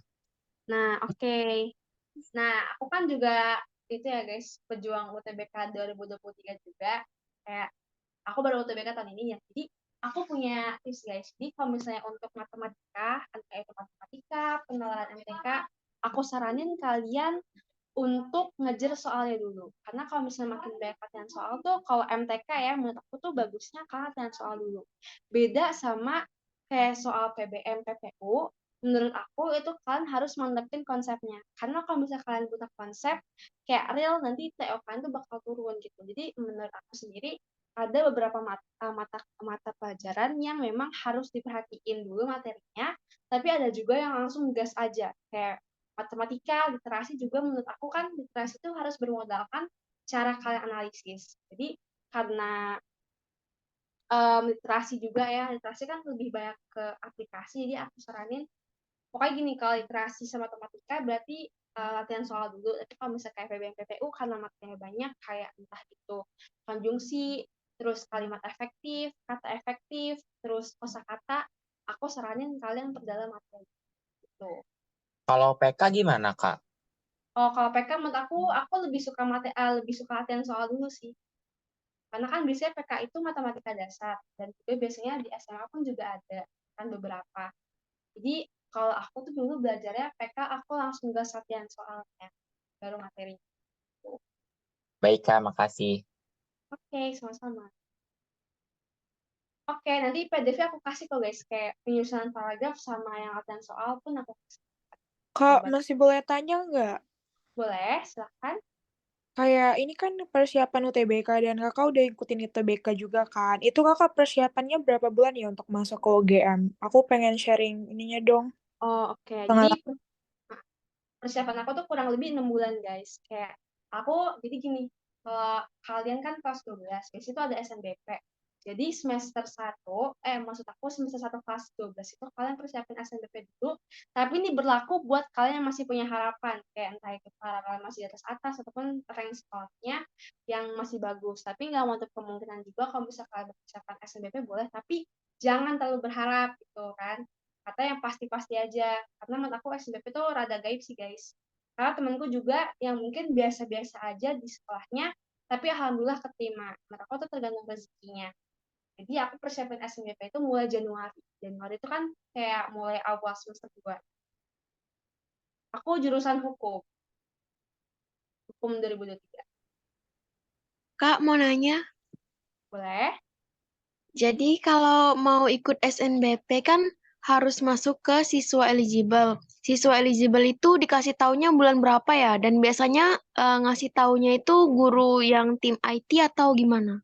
Nah, oke. Nah, aku kan juga itu ya guys, pejuang UTBK 2023 juga. Kayak aku baru UTBK tahun ini ya. Jadi aku punya tips guys. Jadi kalau misalnya untuk matematika, entah itu matematika, pengenalan MTK, aku saranin kalian untuk ngejar soalnya dulu. Karena kalau misalnya makin banyak latihan soal tuh, kalau MTK ya, menurut aku tuh bagusnya kalian latihan soal dulu. Beda sama kayak soal PBM, PPU, menurut aku itu kalian harus mantepin konsepnya. Karena kalau misalnya kalian buta konsep, kayak real nanti TO kalian tuh bakal turun gitu. Jadi menurut aku sendiri, ada beberapa mata pelajaran yang memang harus diperhatiin dulu materinya, tapi ada juga yang langsung gas aja. Kayak matematika, literasi juga menurut aku kan literasi itu harus bermodalkan cara kalian analisis. Jadi karena literasi juga ya, literasi kan lebih banyak ke aplikasi, jadi aku saranin pokoknya gini, kalau literasi sama matematika berarti latihan soal dulu. Tapi kalau misalnya kayak PBM PPU karena materinya banyak, kayak entah itu konjungsi, terus kalimat efektif, kata efektif, terus kosakata, aku saranin kalian perdalam materi gitu. Kalau PK gimana, Kak? Oh, kalau PK menurut aku lebih suka latihan soal dulu sih. Karena kan biasanya PK itu matematika dasar dan juga biasanya di SMA pun juga ada kan beberapa. Jadi kalau aku tuh dulu belajarnya PK aku langsung gas latihan soalnya baru materi. Baik, Kak, makasih. Oke, sama-sama. Oke, nanti PDF aku kasih kok guys, kayak penyusunan paragraf sama yang latihan soal pun aku kasih. Kak, Coba. masih boleh tanya nggak? Boleh, silahkan. Kayak ini kan persiapan UTBK dan kakak udah ikutin UTBK juga kan. Itu kakak persiapannya berapa bulan ya untuk masuk ke UGM? Aku pengen sharing ininya dong. Oh, oke. Jadi Pengalaman. persiapan aku tuh kurang lebih 6 bulan guys. Kayak aku jadi gini, kalau kalian kan kelas 12, di situ ada SNBP. Jadi semester 1, maksud aku semester 1 kelas 12 itu kalian persiapin SNBP dulu, tapi ini berlaku buat kalian yang masih punya harapan, kayak entah itu kalian masih di atas ataupun rank sekolahnya yang masih bagus. Tapi nggak menutup kemungkinan juga kalau bisa kalian persiapkan SNBP boleh, tapi jangan terlalu berharap gitu kan. kata yang pasti-pasti aja. Karena menurut aku SNBP itu rada gaib sih guys. Karena temenku juga yang mungkin biasa-biasa aja di sekolahnya, tapi alhamdulillah keterima. Menurut aku tuh tergantung rezekinya. Jadi aku persiapin SNBP itu mulai Januari. Januari itu kan kayak mulai awal semester 2. Aku jurusan hukum 2023. Kak, mau nanya. Boleh? Jadi kalau mau ikut SNBP kan harus masuk ke siswa eligible. Siswa eligible itu dikasih taunya bulan berapa ya? Dan biasanya ngasih taunya itu guru yang tim IT atau gimana?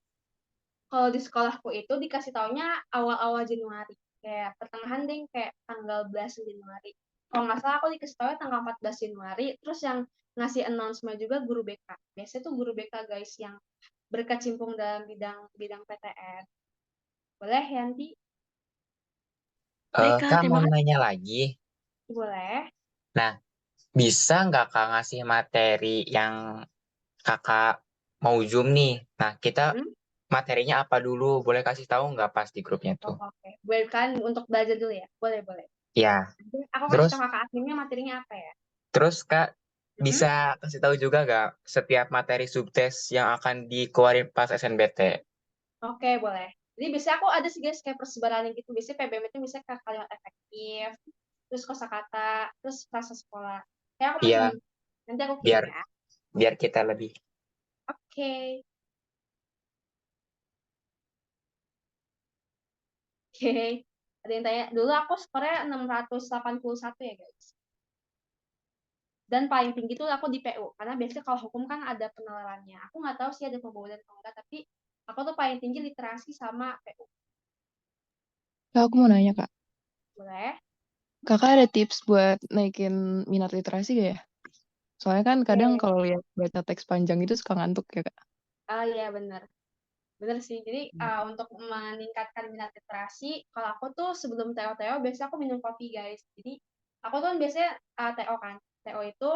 Kalau di sekolahku itu dikasih taunya awal-awal Januari. Kayak pertengahan deh, kayak tanggal 11 Januari. Kalau nggak salah aku dikasih taunya tanggal 14 Januari. Terus yang ngasih announcement juga guru BK. Biasanya tuh guru BK guys yang berkecimpung dalam bidang PTN. Boleh, Yanti? Baik, Kak, Kak terima mau kasih. nanya lagi. Boleh. Nah, bisa nggak Kak ngasih materi yang Kakak mau Zoom nih? Nah, kita Hmm? materinya apa dulu? Boleh kasih tahu nggak pas di grupnya Oh, tuh? oke. Boleh kan untuk belajar dulu ya? Boleh, boleh. Ya, Nanti aku kasih terus tahu kakak adminnya materinya apa ya? terus Kak Hmm? bisa kasih tahu juga nggak setiap materi subtes yang akan dikeluarin pas SNBT? Oke, boleh. Jadi biasanya aku ada sih guys kayak persebaran gitu. Biasanya PBM itu bisa ke kalimat efektif, terus kosakata, terus frasa sekolah. Kayak aku Iya, pesen. Nanti aku kirim biar ya. biar kita lebih. Oke. Oke. Ada yang tanya, dulu aku skornya 681 ya guys. Dan paling tinggi tuh aku di PU. Karena biasanya kalau hukum kan ada penelarannya. Aku nggak tahu sih ada pembobolan atau enggak, tapi aku tuh paling tinggi literasi sama PU. Kak, aku mau nanya, Kak. Boleh? Kakak ada tips buat naikin minat literasi gak ya? Soalnya kan kadang Oke. kalau lihat baca teks panjang itu suka ngantuk ya, Kak. Ah iya benar. Bener sih. Jadi untuk meningkatkan minat literasi, kalau aku tuh sebelum TO biasanya aku minum kopi guys. Jadi aku tuh biasanya TO kan. TO itu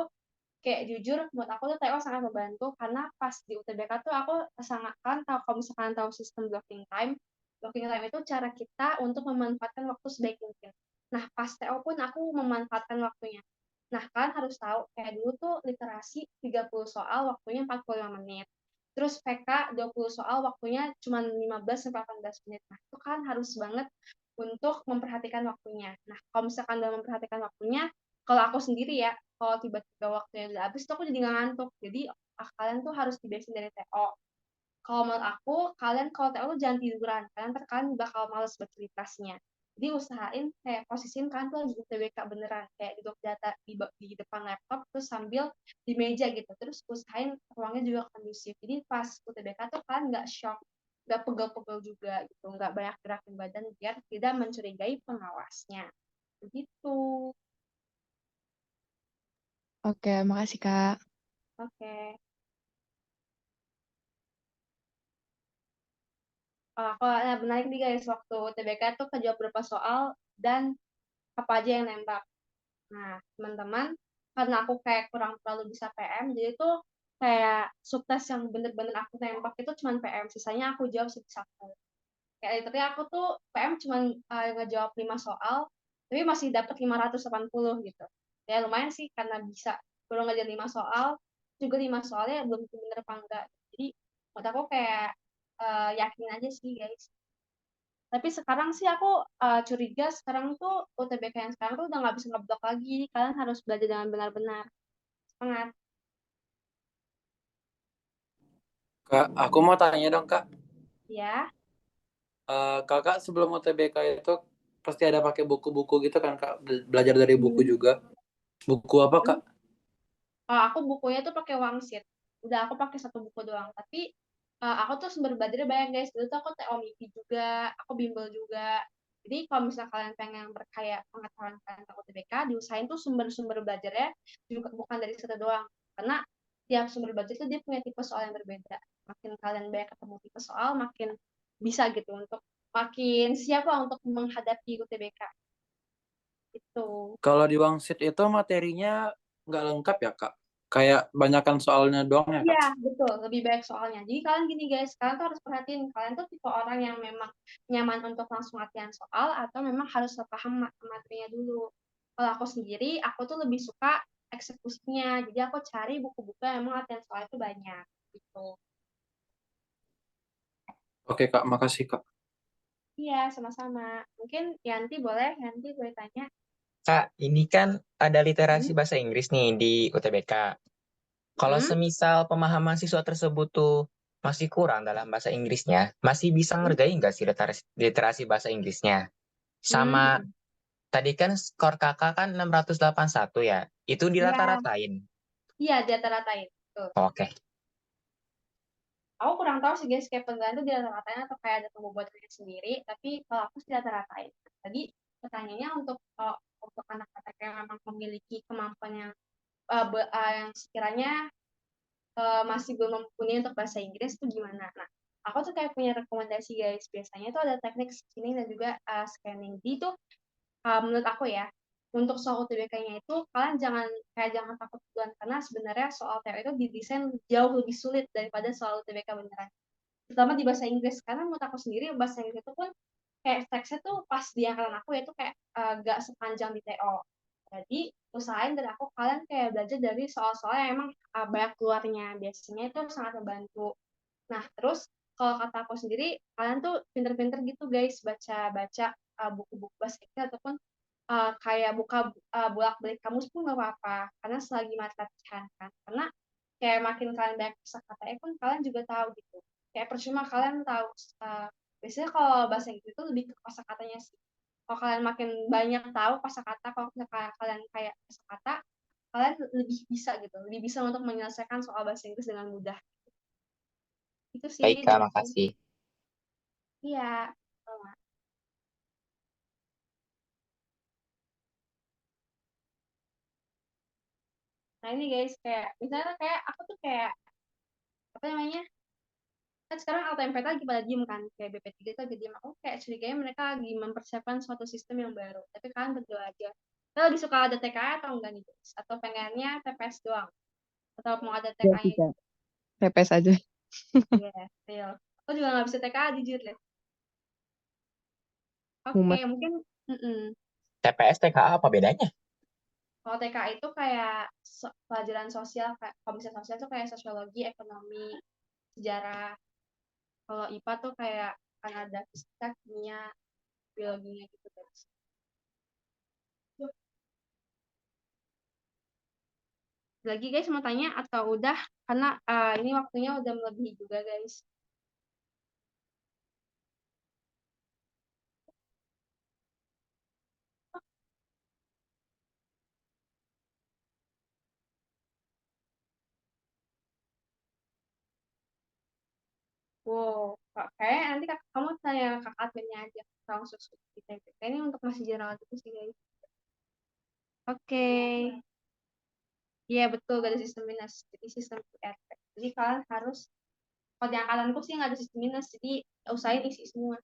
kayak jujur buat aku tuh TO sangat membantu karena pas di UTBK tuh aku sangat kan tahu kalau misalkan tahu sistem blocking time. Blocking time itu cara kita untuk memanfaatkan waktu sebaik mungkin. Nah, pas TO pun aku memanfaatkan waktunya. Nah, kan harus tahu kayak dulu tuh literasi 30 soal waktunya 45 menit. Terus PK 20 soal waktunya cuma 15 sampai 18 menit. Nah, itu kan harus banget untuk memperhatikan waktunya. Nah, kalau misalkan udah memperhatikan waktunya, kalau aku sendiri ya, kalau tiba-tiba waktunya udah habis tuh aku jadi nggak ngantuk. Jadi kalian tuh harus dibesin dari TO. Kalau menurut aku, kalian kalau TO tuh jangan tiduran. Kalian kalian bakal males baca literasinya. Jadi usahain kayak posisiin kalian tuh lagi UTBK beneran. Kayak duduk data di depan laptop, terus sambil di meja gitu. Terus usahain ruangnya juga kondusif. Jadi pas UTBK tuh kalian nggak shock, nggak pegel-pegel juga gitu. Nggak banyak gerakin badan biar tidak mencurigai pengawasnya. Begitu. Oke, makasih, Kak. Oke. Aku menarik nih guys, waktu UTBK tuh kejawab berapa soal dan apa aja yang nembak. Nah, teman-teman, karena aku kayak kurang terlalu bisa PM, jadi tuh kayak subtes yang bener-bener aku nembak itu cuma PM, sisanya aku jawab satu-satu. Kayak literally aku tuh PM cuma ngejawab 5 soal, tapi masih dapat 580 gitu. Ya lumayan sih karena bisa baru ngajar 5 soal, juga 5 soalnya belum tentu bener apa enggak. Jadi menurut aku kayak yakin aja sih guys. Tapi sekarang sih aku curiga sekarang tuh UTBK yang sekarang tuh udah nggak bisa ngeblok lagi. Kalian harus belajar dengan benar-benar. Semangat. Kak, aku mau tanya dong, Kak. Ya. Kakak sebelum UTBK itu pasti ada pakai buku-buku gitu kan, Kak? Belajar dari buku juga. Buku apa, Kak? Aku bukunya tuh pakai Wangsit. Udah aku pakai satu buku doang. Tapi aku tuh sumber belajarnya banyak guys. Dulu tuh aku TO MIPI juga, aku bimbel juga. Jadi kalau misalnya kalian pengen berkaya pengetahuan kalian tentang UTBK, diusahain tuh sumber-sumber belajarnya juga bukan dari satu doang. Karena tiap sumber belajar itu dia punya tipe soal yang berbeda. Makin kalian banyak ketemu tipe soal, makin bisa gitu untuk makin siap lah untuk menghadapi UTBK. Itu. Kalau di Wangsit itu materinya nggak lengkap ya, Kak? Kayak banyakan soalnya doang ya, Kak? Iya, betul. Lebih baik soalnya. Jadi kalian gini guys, kalian tuh harus perhatiin. Kalian tuh tipe orang yang memang nyaman untuk langsung latihan soal atau memang harus paham materinya dulu. Kalau aku sendiri, aku tuh lebih suka eksekusinya. Jadi aku cari buku-buku yang memang latihan soal itu banyak. Gitu. Oke, Kak. Makasih, Kak. Iya, sama-sama. Mungkin Yanti boleh tanya. Kak, ini kan ada literasi Hmm? bahasa Inggris nih di UTBK. Kalau Hmm? semisal pemahaman siswa tersebut tuh masih kurang dalam bahasa Inggrisnya, masih bisa Hmm? ngerjain nggak sih literasi bahasa Inggrisnya? Sama Hmm. tadi kan skor kakak kan 681 ya, itu Iya, dirata-ratain. iya di rata-ratain. Tuh. Oke, Aku kurang tahu sih guys, kayak penilaian itu di rata-ratain atau kayak ada pembuatannya sendiri, tapi kalau aku sih rata-ratain. Tadi pertanyaannya untuk anak-anak yang memang memiliki kemampuan yang sekiranya masih belum mumpuni untuk bahasa Inggris itu gimana. Nah, aku tuh kayak punya rekomendasi guys. Biasanya itu ada teknik scanning dan juga scanning. Jadi itu menurut aku ya, untuk soal UTBK-nya itu kalian jangan takut duluan karena sebenarnya soal TO itu didesain jauh lebih sulit daripada soal UTBK beneran. Terutama di bahasa Inggris karena menurut aku sendiri bahasa Inggris itu pun kayak teksnya tuh pas di angkatan aku itu kayak gak sepanjang di TO. Jadi usahain dari aku kalian kayak belajar dari soal-soal yang emang banyak keluarnya. Biasanya itu sangat membantu. Nah, terus kalau kata aku sendiri, kalian tuh pinter-pinter gitu guys baca-baca buku-buku bahasa Inggris ataupun kayak buka bolak-balik kamus pun nggak apa-apa karena selagi mata latihan kan. Karena kayak makin kalian banyak kosakatanya pun kalian juga tahu gitu. Kayak percuma kalian tahu biasanya kalau bahasa Inggris itu lebih ke kosakatanya sih. Kalau kalian makin banyak tahu kosakata, kalau kalian kayak kosakata, kalian lebih bisa gitu, lebih bisa untuk menyelesaikan soal bahasa Inggris dengan mudah. Itu sih baik Kak, dari aku. makasih. Iya, sama. Nah ini guys, kayak misalnya kayak aku tuh kayak apa namanya? Kan sekarang LTMPT lagi pada diem kan, kayak BP3 itu lagi diem. Aku kayak curiganya mereka lagi mempersiapkan suatu sistem yang baru. Tapi kalian berdoa aja. Kalian lebih suka ada TKA atau enggak nih guys? Atau pengennya TPS doang? Atau mau ada Ya sih, TKA-nya Kak. juga? Pepes aja. Iya, real. Aku juga nggak bisa TKA jujur deh. Oke, Mumet. mungkin mm-mm. TPS TKA apa bedanya? Kalau TKA itu kayak pelajaran sosial, kayak kalau misalnya sosial tuh kayak sosiologi, ekonomi, sejarah. Kalau IPA tuh kayak kan ada fisika, kimia, biologinya gitu guys. Lagi guys mau tanya atau udah? Karena ini waktunya udah melebihi juga guys. Wow, kayak nanti kamu tanya kakak adminnya aja langsung di TPK ini untuk masih general gitu sih guys. Oke, iya betul gak ada sistem minus, jadi sistem PRT. Jadi kalian harus, kalau di angkatanku sih nggak ada sistem minus, jadi usahain isi semua.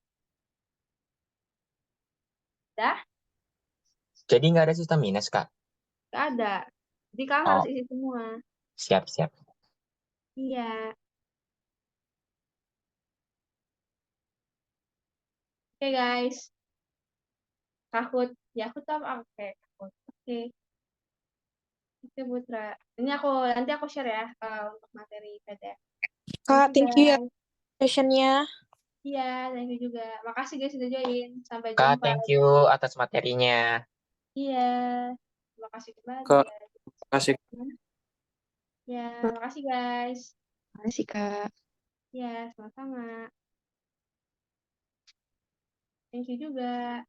Dah, Jadi nggak ada sistem minus Kak? nggak ada. Jadi kalian harus Oh, isi semua. siap-siap. Iya, oke guys. Kahut, ya aku tahu oke Kahut. Oke, oke Putra. Ini nanti aku share ya untuk materi PDF. Thank Kak, you thank you ya guys. sessionnya. Iya, thank you juga. Makasih guys sudah join. Sampai Kak, jumpa. thank you atas materinya. Iya, terima kasih kembali Kak, guys. makasih. Ya, makasih guys. Makasih, Kak. Ya, sama-sama. Thank you juga.